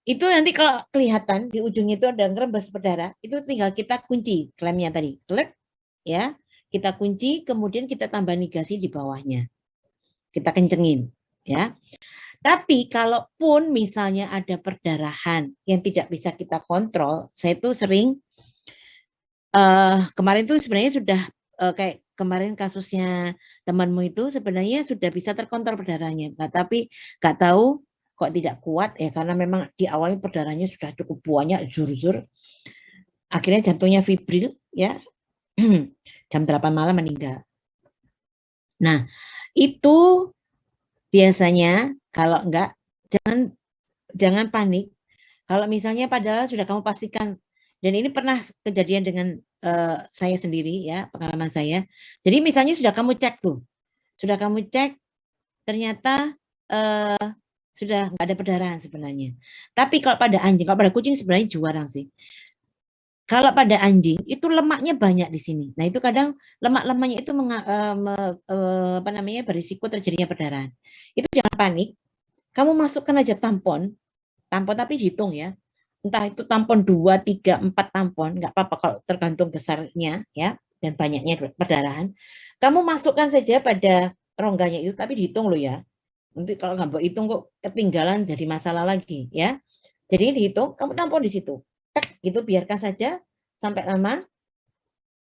itu nanti kalau kelihatan di ujung itu ada ngerembes berdarah, itu tinggal kita kunci klemnya tadi. Klek ya. Kita kunci, kemudian kita tambah ligasi di bawahnya. Kita kencengin ya. Tapi kalaupun misalnya ada perdarahan yang tidak bisa kita kontrol, saya tuh sering kemarin tuh sebenarnya sudah kayak kemarin kasusnya temanmu itu sebenarnya sudah bisa terkontrol perdarahannya, tapi nggak tahu kok tidak kuat ya karena memang di awalnya perdarahannya sudah cukup banyak zur-zur, akhirnya jantungnya fibril ya, jam 8 malam meninggal. Nah itu biasanya kalau enggak, jangan panik. Kalau misalnya padahal sudah kamu pastikan, dan ini pernah kejadian dengan saya sendiri ya, pengalaman saya. Jadi misalnya sudah kamu cek ternyata sudah nggak ada perdarahan sebenarnya. Tapi kalau pada anjing, kalau pada kucing sebenarnya juara sih. Kalau pada anjing itu lemaknya banyak di sini. Nah itu kadang lemak-lemaknya itu berisiko terjadinya perdarahan. Itu jangan panik. Kamu masukkan aja tampon tapi dihitung ya. Entah itu tampon 2, 3, 4 tampon, nggak apa-apa kalau tergantung besarnya ya dan banyaknya perdarahan. Kamu masukkan saja pada rongganya itu, tapi dihitung loh ya. Nanti kalau nggak mau hitung kok ketinggalan jadi masalah lagi ya. Jadi dihitung, kamu tampon di situ. Gitu biarkan saja sampai lama.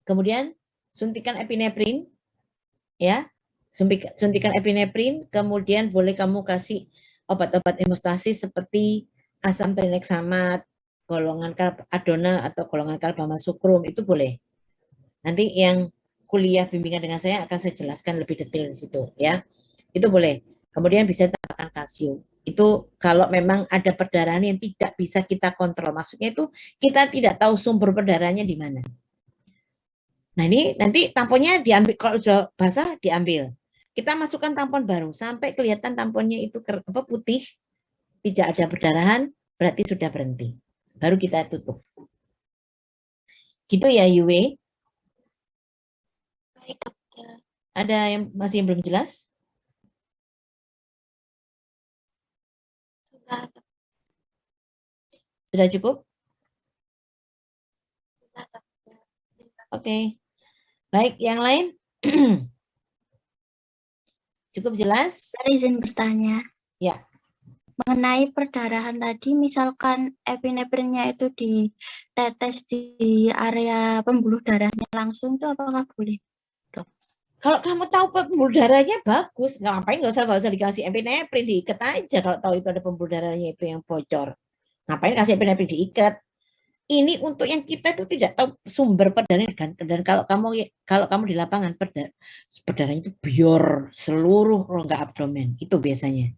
Kemudian suntikan epinefrin ya. Suntikan epinefrin, kemudian boleh kamu kasih obat-obat hemostasis seperti asam trineksamat, golongan karbadonal atau golongan karbamazokrom itu boleh. Nanti yang kuliah bimbingan dengan saya akan saya jelaskan lebih detail di situ ya. Itu boleh. Kemudian bisa tambahkan kalsium. Itu kalau memang ada perdarahan yang tidak bisa kita kontrol. Maksudnya itu kita tidak tahu sumber perdarahannya di mana. Nah ini nanti tamponnya diambil, kalau sudah basah diambil. Kita masukkan tampon baru sampai kelihatan tamponnya itu putih, tidak ada perdarahan, berarti sudah berhenti. Baru kita tutup. Gitu ya Yue. Baik, dokter. Ada yang masih belum jelas? Sudah cukup? Oke. Baik, yang lain? Cukup jelas? Saya izin bertanya. Ya. Mengenai perdarahan tadi, misalkan epinefrinnya itu ditetes di area pembuluh darahnya langsung, itu apakah boleh? Kalau kamu tahu pembuluh darahnya bagus, ngapain nggak usah dikasih epinefrin, diikat aja kalau tahu itu ada pembuluh darahnya itu yang bocor. Ngapain kasih epinefrin diikat? ini untuk yang kita itu tidak tahu sumber perdarahan kan. Dan kalau kamu di lapangan perdarahan itu biar seluruh rongga abdomen itu biasanya.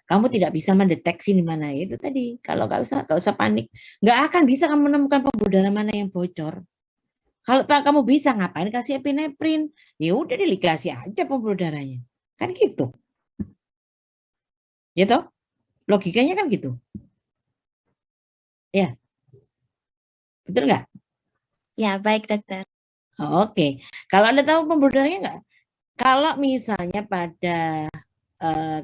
Kamu tidak bisa mendeteksi di mana itu tadi. Kalau nggak usah panik, nggak akan bisa kamu menemukan pembuluh darah mana yang bocor. Kalau kamu bisa ngapain kasih epinefrin? Ya udah dikasih aja pembuluh darahnya, kan gitu. Ya toh, logikanya kan gitu. Ya, betul nggak? Ya, baik dokter. Oke, kalau Anda tahu pembuluh darahnya nggak? Kalau misalnya pada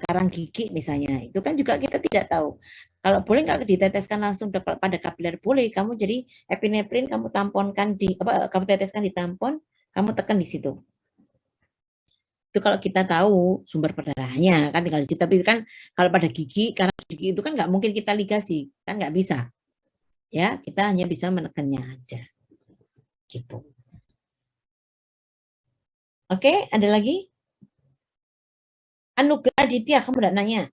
karang gigi misalnya, itu kan juga kita tidak tahu. Kalau boleh nggak diteteskan langsung pada kapiler, boleh. Kamu jadi epinefrin, kamu tamponkan kamu teteskan di tampon, kamu tekan di situ. Itu kalau kita tahu sumber perdarahannya kan tinggal di situ. Tapi kan kalau pada gigi, karang gigi itu kan nggak mungkin kita ligasi, kan nggak bisa. Ya, kita hanya bisa menekannya aja. Gitu. Oke, ada lagi? Anugerah Aditya, kamu udah nanya?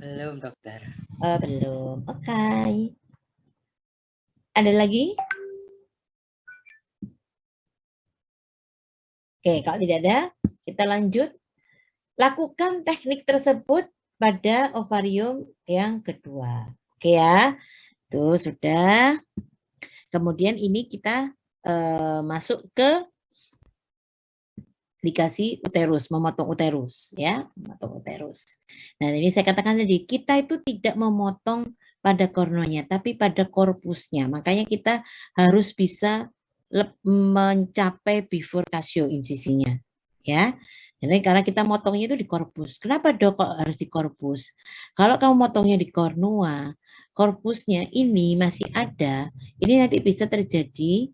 Belum, dokter. Belum. Oke. Ada lagi? Oke, kalau tidak ada, kita lanjut. Lakukan teknik tersebut pada ovarium yang kedua. Oke ya, tuh sudah. Kemudian ini kita masuk ke ligasi uterus, memotong uterus ya, memotong uterus. Nah ini saya katakan tadi, kita itu tidak memotong pada kornonya, tapi pada korpusnya. Makanya kita harus bisa mencapai bifurkasio insisinya, ya. Jadi karena kita motongnya itu di korpus. Kenapa dok kok harus di korpus? Kalau kamu motongnya di kornua, korpusnya ini masih ada, ini nanti bisa terjadi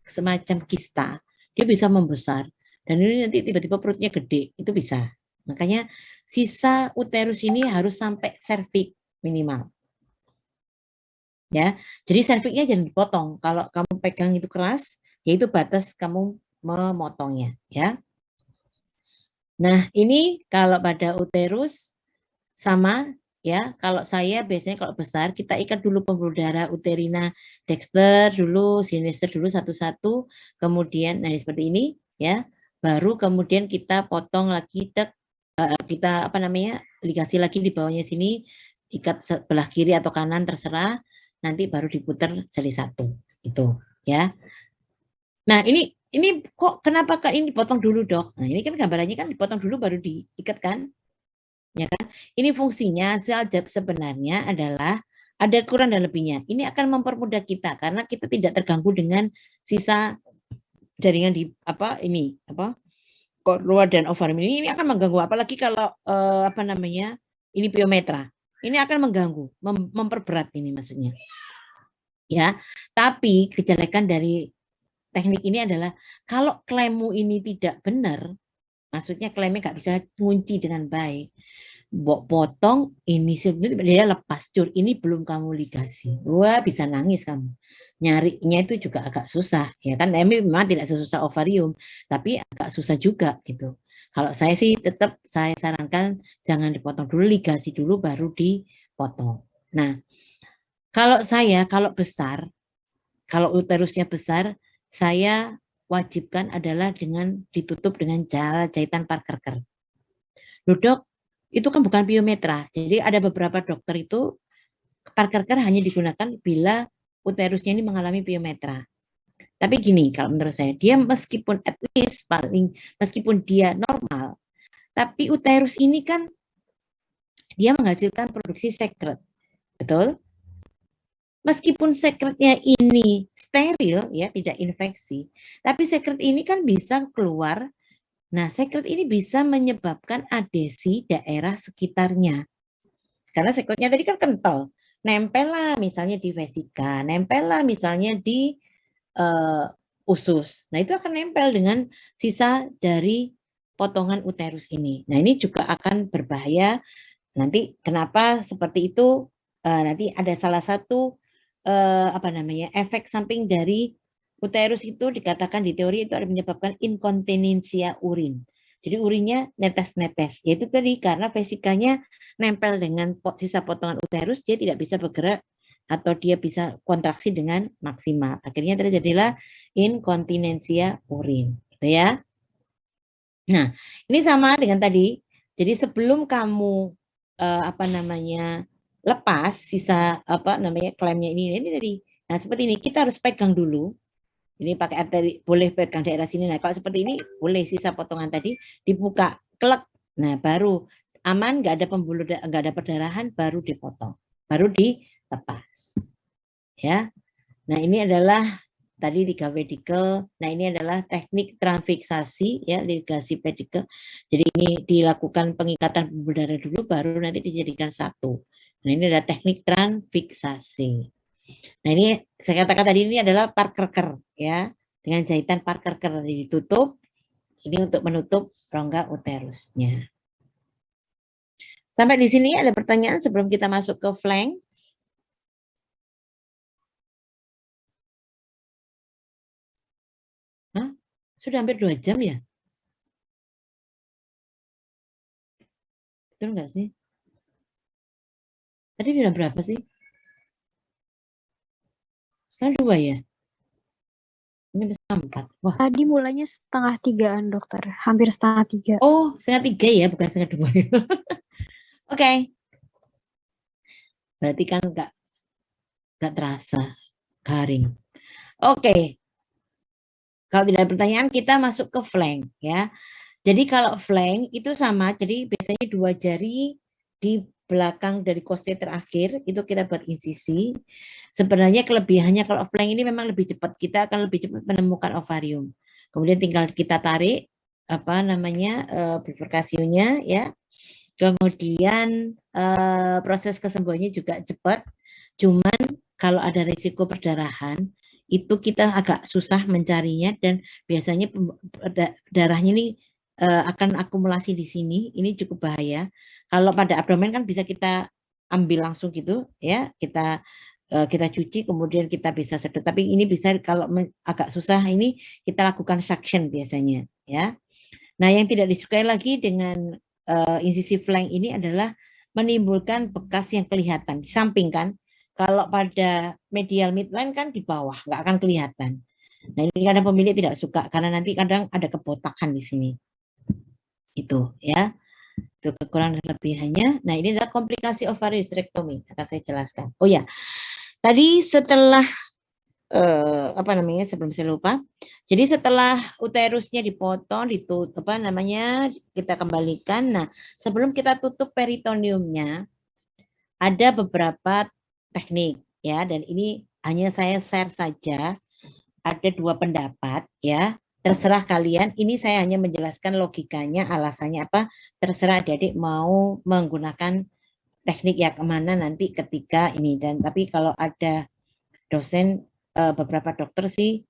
semacam kista. Dia bisa membesar dan ini nanti tiba-tiba perutnya gede, itu bisa. Makanya sisa uterus ini harus sampai serviks minimal. Ya, jadi serviknya jangan dipotong. Kalau kamu pegang itu keras, yaitu batas kamu memotongnya, ya. Nah, ini kalau pada uterus sama ya. Kalau saya biasanya kalau besar kita ikat dulu pembuluh darah uterina dexter dulu, sinister dulu satu-satu, kemudian nah seperti ini ya. Baru kemudian kita potong lagi kita ligasi lagi di bawahnya sini, ikat sebelah kiri atau kanan terserah, nanti baru diputar seri satu itu ya. Nah ini kok kenapa Kak ini dipotong dulu dok? Nah ini kan gambarannya kan dipotong dulu baru diikat kan, ya kan? Ini fungsinya sel sebenarnya adalah ada kurang dan lebihnya. Ini akan mempermudah kita karena kita tidak terganggu dengan sisa jaringan di kornua dan ovarium ini akan mengganggu, apalagi kalau ini piometra. Ini akan mengganggu, memperberat ini maksudnya. Ya, tapi kejelekan dari teknik ini adalah kalau klaimmu ini tidak benar, maksudnya klaimnya nggak bisa kunci dengan baik, potong ini sebenarnya dia lepas cur, ini belum kamu ligasi, wah bisa nangis kamu, nyarinya itu juga agak susah ya kan. Memang tidak sesusah ovarium tapi agak susah juga gitu. Kalau saya sih tetap saya sarankan jangan dipotong dulu, ligasi dulu baru dipotong. Nah kalau besar, kalau uterusnya besar, saya wajibkan adalah dengan ditutup dengan jahitan Parker. Loh dok, itu kan bukan piometra. Jadi ada beberapa dokter itu Parker hanya digunakan bila uterusnya ini mengalami piometra. Tapi gini, kalau menurut saya, dia meskipun at least meskipun dia normal, tapi uterus ini kan dia menghasilkan produksi sekret, betul? Meskipun sekretnya ini steril ya, tidak infeksi, tapi sekret ini kan bisa keluar. Nah, sekret ini bisa menyebabkan adesi daerah sekitarnya. Karena sekretnya tadi kan kental. Nempel lah misalnya di vesika, nempel lah misalnya di usus. Nah, itu akan nempel dengan sisa dari potongan uterus ini. Nah, ini juga akan berbahaya. Nanti kenapa seperti itu? Nanti ada salah satu efek samping dari uterus itu dikatakan di teori itu ada menyebabkan inkontinensia urin. Jadi urinnya netes-netes. Yaitu tadi karena vesikanya nempel dengan sisa potongan uterus, dia tidak bisa bergerak atau dia bisa kontraksi dengan maksimal. Akhirnya terjadilah inkontinensia urin, gitu ya. Nah, ini sama dengan tadi. Jadi sebelum kamu lepas sisa klemnya ini tadi. Nah, seperti ini kita harus pegang dulu. Ini pakai arteri, boleh pegang daerah sini. Nah, kalau seperti ini boleh sisa potongan tadi dibuka, klek. Nah, baru aman, nggak ada pembuluh, nggak ada perdarahan, baru dipotong, baru dilepas. Ya. Nah, ini adalah tadi liga pedikel. Nah, ini adalah teknik transfiksasi ya, ligasi pedikel. Jadi ini dilakukan pengikatan pembuluh darah dulu, baru nanti dijadikan satu. Nah, ini adalah teknik transfiksasi. Nah, ini saya katakan tadi ini adalah parkerker ya, dengan jahitan parkerker ditutup. Ini untuk menutup rongga uterusnya. Sampai di sini ada pertanyaan sebelum kita masuk ke flank? Hah? Sudah hampir 2 jam ya? Betul nggak sih? Tadi sudah berapa sih? 1:30 ya? Ini bisa 4. Wah. Tadi mulanya 2:30-an, dokter. Hampir 2:30. Oh, 2:30 ya, bukan 1:30. Oke. Berarti kan nggak terasa garing. Oke. Kalau tidak ada pertanyaan, kita masuk ke flank ya. Jadi kalau flank itu sama, jadi biasanya 2 jari di belakang dari koste terakhir itu kita buat insisi. Sebenarnya kelebihannya kalau flank ini memang lebih cepat, kita akan lebih cepat menemukan ovarium. Kemudian tinggal kita tarik bifurkasionya ya. Kemudian proses kesembuhannya juga cepat. Cuman kalau ada risiko perdarahan itu kita agak susah mencarinya dan biasanya darahnya ini akan akumulasi di sini, ini cukup bahaya. Kalau pada abdomen kan bisa kita ambil langsung gitu ya, kita cuci kemudian kita bisa sedot. Tapi ini bisa kalau agak susah ini kita lakukan suction biasanya ya. Nah, yang tidak disukai lagi dengan insisi flank ini adalah menimbulkan bekas yang kelihatan di samping kan. Kalau pada medial midline kan di bawah, nggak akan kelihatan. Nah, ini kadang pemilik tidak suka karena nanti kadang ada kebotakan di sini. Itu ya, itu kekurangan dan kelebihannya. Nah, ini adalah komplikasi ovariostrectomy, akan saya jelaskan. Oh ya, tadi setelah sebelum saya lupa, jadi setelah uterusnya dipotong, ditutup kita kembalikan. Nah, sebelum kita tutup peritoneumnya, ada beberapa teknik ya, dan ini hanya saya share saja. Ada 2 pendapat ya. Terserah kalian, ini saya hanya menjelaskan logikanya, alasannya apa, terserah adik-adik mau menggunakan teknik yang kemana nanti ketika ini. Dan tapi kalau ada dosen, beberapa dokter sih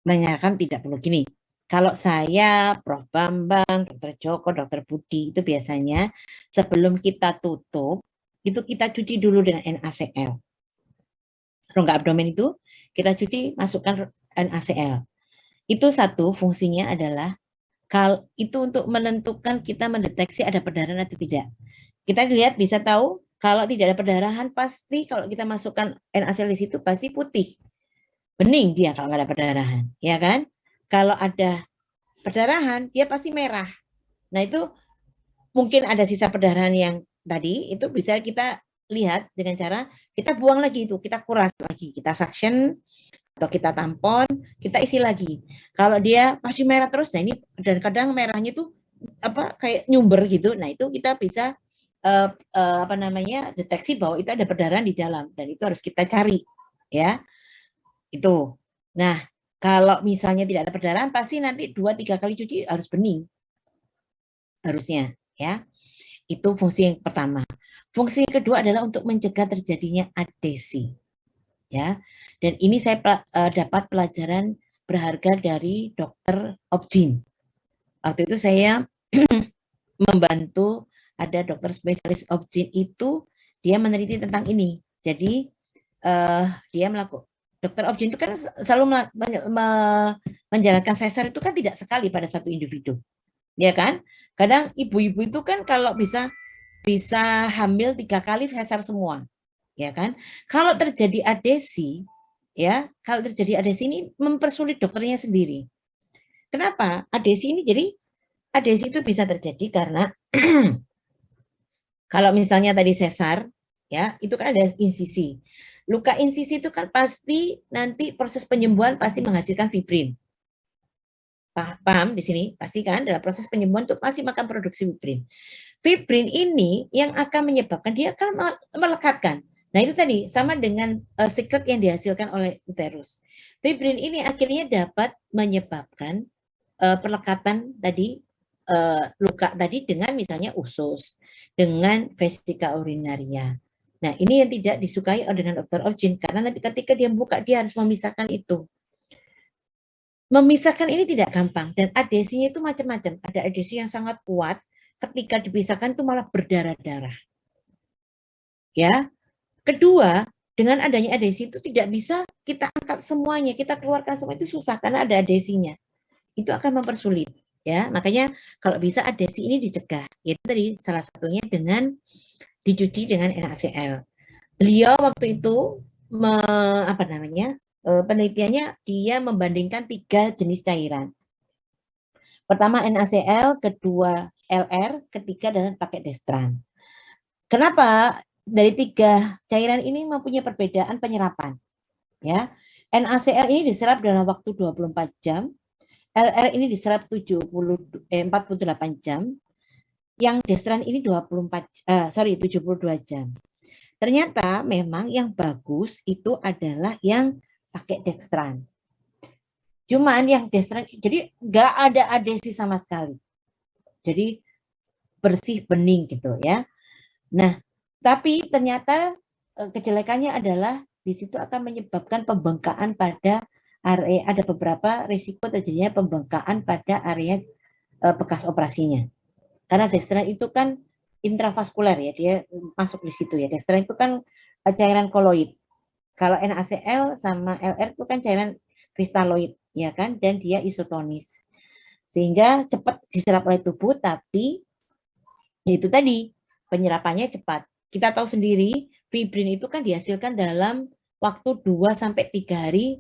menyarankan tidak perlu gini. Kalau saya, Prof. Bambang, Dr. Joko, Dr. Budi, itu biasanya sebelum kita tutup, itu kita cuci dulu dengan NaCl. Rongga abdomen itu kita cuci, masukkan NaCl. Itu satu fungsinya adalah itu untuk menentukan kita mendeteksi ada perdarahan atau tidak. Kita lihat bisa tahu kalau tidak ada perdarahan pasti kalau kita masukkan NaCl di situ pasti putih. Bening dia kalau nggak ada perdarahan, ya kan? Kalau ada perdarahan dia pasti merah. Nah, itu mungkin ada sisa perdarahan yang tadi itu bisa kita lihat dengan cara kita buang lagi itu, kita kuras lagi, kita suction atau kita tampon, kita isi lagi. Kalau dia masih merah terus, nah ini dan kadang merahnya itu kayak nyumber gitu. Nah, itu kita bisa deteksi bahwa itu ada perdarahan di dalam dan itu harus kita cari ya. Itu. Nah, kalau misalnya tidak ada perdarahan pasti nanti 2-3 kali cuci harus bening. Harusnya ya. Itu fungsi yang pertama. Fungsi yang kedua adalah untuk mencegah terjadinya adesi. Ya, dan ini saya dapat pelajaran berharga dari Dr. Objin. Waktu itu saya membantu ada dokter spesialis Objin itu dia meneliti tentang ini. Jadi dia melakukan Dr. Objin itu kan selalu menjalankan sesar itu kan tidak sekali pada satu individu. ya kan? Kadang ibu-ibu itu kan kalau bisa hamil 3 kali sesar semua, ya kan? Kalau terjadi adesi, ya, kalau terjadi adesi ini mempersulit dokternya sendiri. Kenapa? Adesi ini jadi adesi itu bisa terjadi karena kalau misalnya tadi sesar, ya, itu kan ada insisi. Luka insisi itu kan pasti nanti proses penyembuhan pasti menghasilkan fibrin. Paham di sini? Pasti kan dalam proses penyembuhan itu pasti makan produksi fibrin. Fibrin ini yang akan menyebabkan dia akan melekatkan. Nah itu tadi sama dengan sekret yang dihasilkan oleh uterus. Fibrin ini akhirnya dapat menyebabkan perlekatan tadi luka tadi dengan misalnya usus, dengan vesika urinaria. Nah ini yang tidak disukai dengan dokter obgyn karena nanti ketika dia buka dia harus memisahkan itu. Memisahkan ini tidak gampang dan adesinya itu macam-macam. Ada adesi yang sangat kuat, ketika dipisahkan itu malah berdarah-darah. Ya. Kedua, dengan adanya adesi itu tidak bisa kita angkat semuanya, kita keluarkan semua itu susah karena ada adesinya. Itu akan mempersulit, ya. Makanya kalau bisa adesi ini dicegah. Itu tadi salah satunya dengan dicuci dengan NaCl. Beliau waktu itu penelitiannya dia membandingkan 3 jenis cairan. Pertama NaCl, kedua LR, ketiga dan pakai dextran. Kenapa? Dari 3 cairan ini mempunyai perbedaan penyerapan. Ya, NaCl ini diserap dalam waktu 24 jam, LR ini diserap 48 jam, yang dextran ini 72 jam. Ternyata memang yang bagus itu adalah yang pakai dextran. Cuman yang dextran, jadi nggak ada adesi sama sekali. Jadi bersih bening gitu ya. Nah, tapi ternyata kejelekannya adalah di situ akan menyebabkan pembengkakan pada area, ada beberapa risiko terjadinya pembengkakan pada area bekas operasinya. Karena dextran itu kan intravaskuler ya, dia masuk di situ ya. Dextran itu kan cairan koloid. Kalau NaCl sama LR itu kan cairan kristaloid ya kan, dan dia isotonis. Sehingga cepat diserap oleh tubuh, tapi itu tadi penyerapannya cepat. Kita tahu sendiri fibrin itu kan dihasilkan dalam waktu 2-3 hari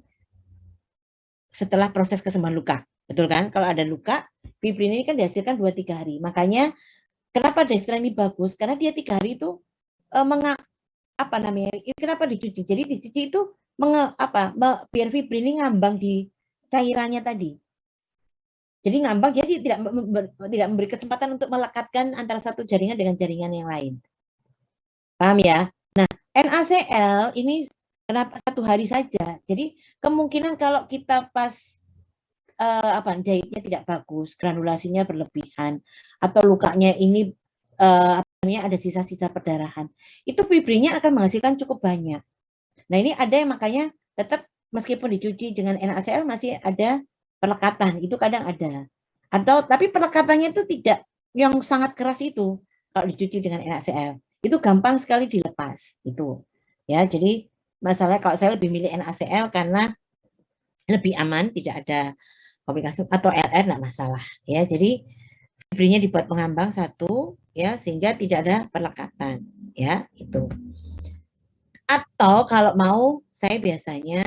setelah proses kesembuhan luka. Betul kan? Kalau ada luka, fibrin ini kan dihasilkan 2-3 hari. Makanya kenapa dextran ini bagus? Karena dia 3 hari itu kenapa dicuci? Jadi dicuci itu biar fibrin ini ngambang di cairannya tadi. Jadi ngambang, jadi tidak memberi kesempatan untuk melekatkan antara satu jaringan dengan jaringan yang lain. Paham ya? Nah, NaCl ini kenapa 1 hari saja? Jadi kemungkinan kalau kita pas jahitnya tidak bagus, granulasinya berlebihan, atau lukanya ini ada sisa-sisa perdarahan, itu fibrinnya akan menghasilkan cukup banyak. Nah ini ada yang makanya tetap meskipun dicuci dengan NaCl masih ada pelekatan, itu kadang ada. Atau tapi pelekatannya itu tidak yang sangat keras itu kalau dicuci dengan NaCl. Itu gampang sekali dilepas itu. Ya, jadi masalahnya kalau saya lebih milih NaCl karena lebih aman, tidak ada komplikasi, atau LR enggak masalah. Ya, jadi fibrinnya dibuat pengambang satu ya sehingga tidak ada pelekatan ya, itu. Atau kalau mau saya biasanya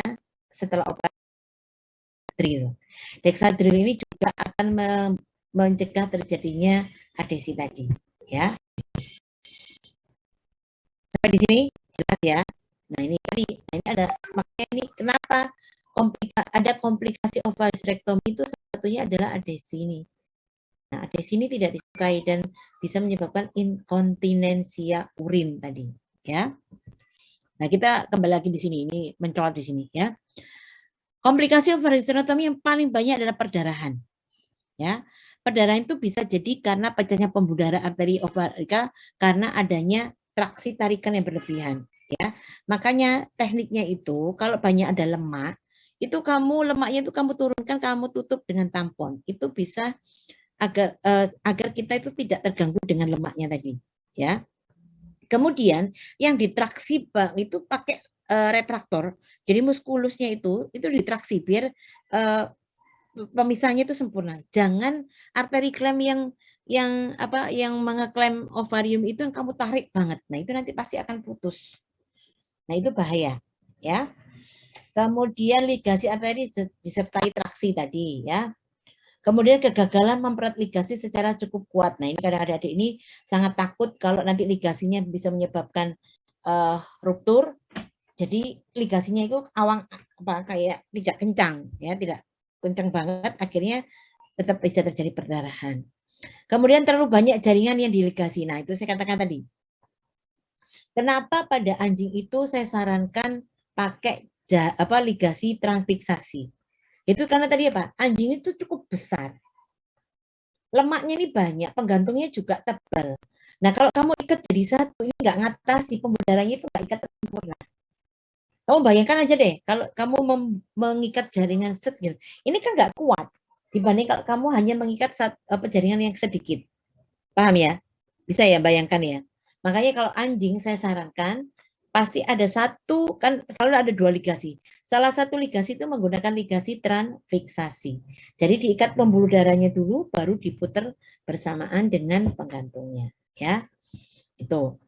setelah operasi drill. Dexadril ini juga akan mencegah terjadinya adesi tadi, ya. Sampai di sini jelas ya. Nah ini tadi, ini ada makanya ini kenapa ada komplikasi ovarectomy itu salah satunya adalah adesi ini. Nah adesi ini tidak disukai dan bisa menyebabkan inkontinensia urin tadi, ya. Nah kita kembali lagi di sini, ini mencolok di sini ya. Komplikasi ovarectomy yang paling banyak adalah perdarahan. Ya, perdarahan itu bisa jadi karena pecahnya pembuluh darah arteri ovarika karena adanya traksi tarikan yang berlebihan. Ya, makanya tekniknya itu kalau banyak ada lemak, itu lemaknya itu kamu turunkan, kamu tutup dengan tampon. Itu bisa agar kita itu tidak terganggu dengan lemaknya tadi. Ya. Kemudian yang ditraksi itu pakai retraktor. Jadi muskulusnya itu ditraksi biar pemisahnya itu sempurna. Jangan arteri klaim yang mengeklaim ovarium itu yang kamu tarik banget. Nah, itu nanti pasti akan putus. Nah, itu bahaya, ya. Kemudian ligasi arteri disertai traksi tadi, ya. Kemudian kegagalan mempererat ligasi secara cukup kuat. Nah, ini kadang-kadang adik ini sangat takut kalau nanti ligasinya bisa menyebabkan ruptur. Jadi ligasinya itu kayak tidak kencang, ya, tidak kencang banget, akhirnya tetap bisa terjadi perdarahan. Kemudian terlalu banyak jaringan yang diligasi. Nah, itu saya katakan tadi. Kenapa pada anjing itu saya sarankan pakai ligasi transfiksasi? Itu karena tadi apa? Anjing itu cukup besar. Lemaknya ini banyak, penggantungnya juga tebal. Nah, kalau kamu ikat jadi satu, ini nggak ngatasi, pembuluh darahnya itu nggak ikat sempurna. Kamu bayangkan aja deh, kalau kamu mengikat jaringan gitu, ini kan nggak kuat dibanding kalau kamu hanya mengikat jaringan yang sedikit. Paham ya? Bisa ya bayangkan ya. Makanya kalau anjing saya sarankan pasti ada satu, kan selalu ada dua ligasi. Salah satu ligasi itu menggunakan ligasi transfiksasi. Jadi diikat pembuluh darahnya dulu, baru diputar bersamaan dengan penggantungnya. Ya, itu.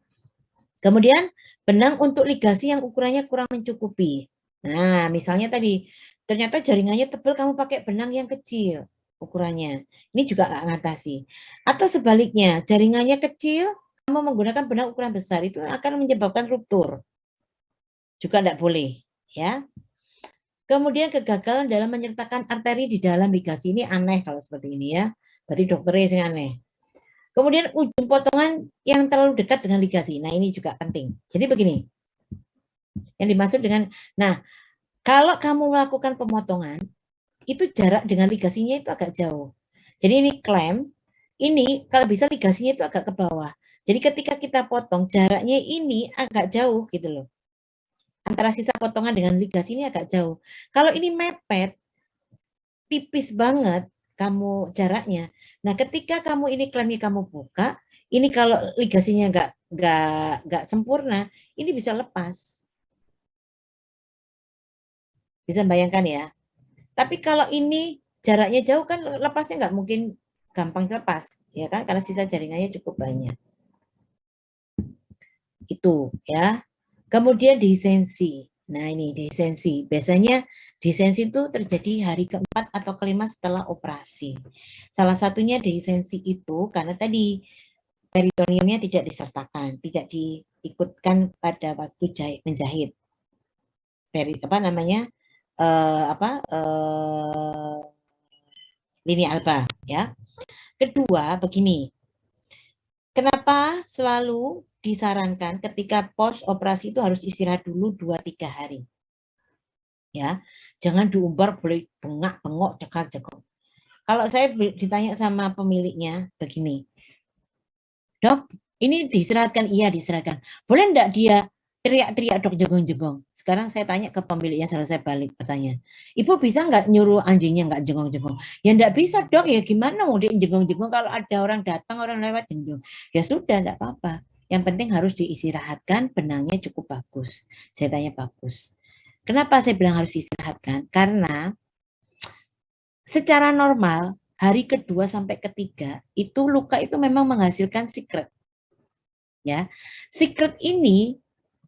Kemudian benang untuk ligasi yang ukurannya kurang mencukupi. Nah, misalnya tadi ternyata jaringannya tebal, kamu pakai benang yang kecil ukurannya. Ini juga nggak ngatasi. Atau sebaliknya, jaringannya kecil, kamu menggunakan benang ukuran besar, itu akan menyebabkan ruptur. Juga tidak boleh, ya. Kemudian kegagalan dalam menyertakan arteri di dalam ligasi, ini aneh kalau seperti ini ya. Berarti dokternya yang aneh. Kemudian ujung potongan yang terlalu dekat dengan ligasi. Nah, ini juga penting. Jadi begini. Yang dimaksud dengan, nah, kalau kamu melakukan pemotongan, itu jarak dengan ligasinya itu agak jauh. Jadi ini klaim, ini kalau bisa ligasinya itu agak ke bawah. Jadi ketika kita potong, jaraknya ini agak jauh gitu loh. Antara sisa potongan dengan ligasi ini agak jauh. Kalau ini mepet, tipis banget, kamu jaraknya. Nah, ketika kamu ini klaimnya kamu buka, ini kalau ligasinya nggak sempurna, ini bisa lepas. Bisa bayangkan ya. Tapi kalau ini jaraknya jauh kan lepasnya nggak mungkin gampang lepas, ya kan? Karena sisa jaringannya cukup banyak. Itu ya. Kemudian dehistensi. Nah, ini dehistensi. Biasanya dehistensi itu terjadi hari keempat atau kelima setelah operasi. Salah satunya dehistensi itu karena tadi peritoneumnya tidak disertakan, tidak diikutkan pada waktu menjahit. Lini alba, ya. Kedua, begini. Kenapa selalu disarankan ketika post operasi itu harus istirahat dulu 2-3 hari? Ya, jangan diumbar boleh bengak-bengok, cekak-cekok. Kalau saya ditanya sama pemiliknya begini, Dok, ini diistirahatkan? Iya, diistirahatkan. Boleh enggak dia teriak-teriak dok jegong-jegong? Sekarang saya tanya ke pemiliknya, selalu saya balik pertanyaan. Ibu bisa enggak nyuruh anjingnya enggak jegong-jegong? Ya enggak bisa dok, ya gimana mau dia jegong-jegong kalau ada orang datang, orang lewat jengong. Ya sudah, enggak apa-apa. Yang penting harus diistirahatkan, benangnya cukup bagus. Saya tanya bagus. Kenapa saya bilang harus diistirahatkan? Karena secara normal, hari kedua sampai ketiga, itu luka itu memang menghasilkan secret. Ya, secret ini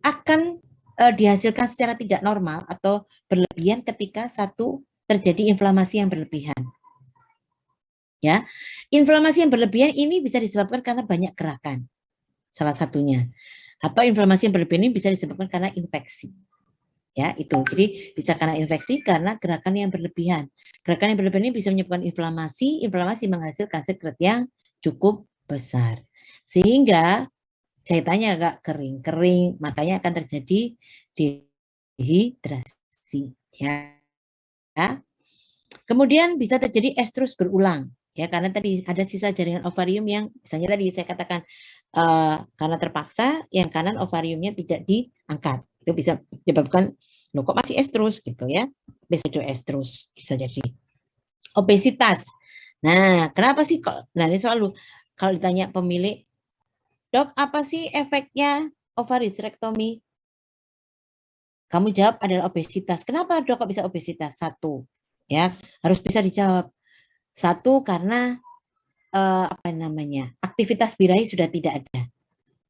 akan dihasilkan secara tidak normal atau berlebihan ketika terjadi inflamasi yang berlebihan. Ya, inflamasi yang berlebihan ini bisa disebabkan karena banyak gerakan, salah satunya. Atau inflamasi yang berlebihan ini bisa disebabkan karena infeksi. Ya, itu. Jadi bisa karena infeksi, karena gerakan yang berlebihan. Gerakan yang berlebihan ini bisa menyebabkan inflamasi menghasilkan sekret yang cukup besar. Sehingga jahitannya agak kering, makanya akan terjadi dehidrasi. Ya. Kemudian bisa terjadi estrus berulang. Ya, karena tadi ada sisa jaringan ovarium yang misalnya tadi saya katakan karena terpaksa yang kanan ovariumnya tidak diangkat. Itu bisa menyebabkan loh kok masih estrus gitu ya. Pseudoestrus bisa jadi. Obesitas. Nah, kenapa sih kok? Nah, ini selalu kalau ditanya pemilik, Dok, apa sih efeknya ovarisrektomi? Kamu jawab adalah obesitas. Kenapa dok kok bisa obesitas? Satu, Ya, harus bisa dijawab. Satu, karena aktivitas birahi sudah tidak ada.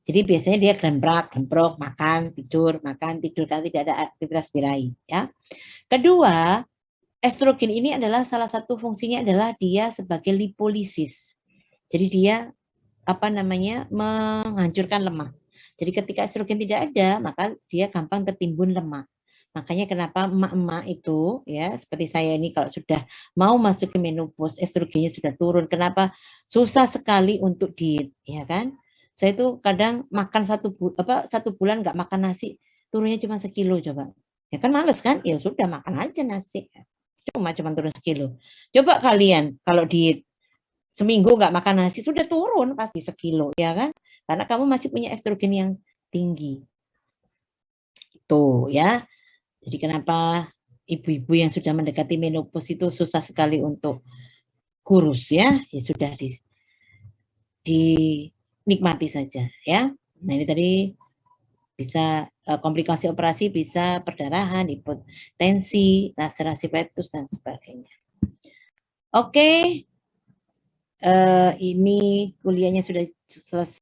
Jadi biasanya dia gemprok, makan, tidur, karena tidak ada aktivitas birahi. Ya. Kedua, estrogen ini adalah salah satu fungsinya adalah dia sebagai lipolisis. Jadi dia menghancurkan lemak. Jadi ketika estrogen tidak ada, maka dia gampang tertimbun lemak. Makanya kenapa emak-emak itu ya seperti saya ini kalau sudah mau masuk ke menopause, estrogennya sudah turun. Kenapa susah sekali untuk diet, ya kan? Saya itu kadang makan satu bulan nggak makan nasi, turunnya cuma sekilo coba. Ya kan males kan? Ya sudah makan aja nasi. Cuma turun sekilo. Coba kalian kalau diet seminggu nggak makan nasi sudah turun pasti sekilo, ya kan? Karena kamu masih punya estrogen yang tinggi. Tuh ya. Jadi kenapa ibu-ibu yang sudah mendekati menopause itu susah sekali untuk kurus ya? Ya sudah dinikmati saja ya. Nah ini tadi bisa komplikasi operasi, bisa perdarahan, hipotensi, laserasi fetus dan sebagainya. Oke, ini kuliahnya sudah selesai.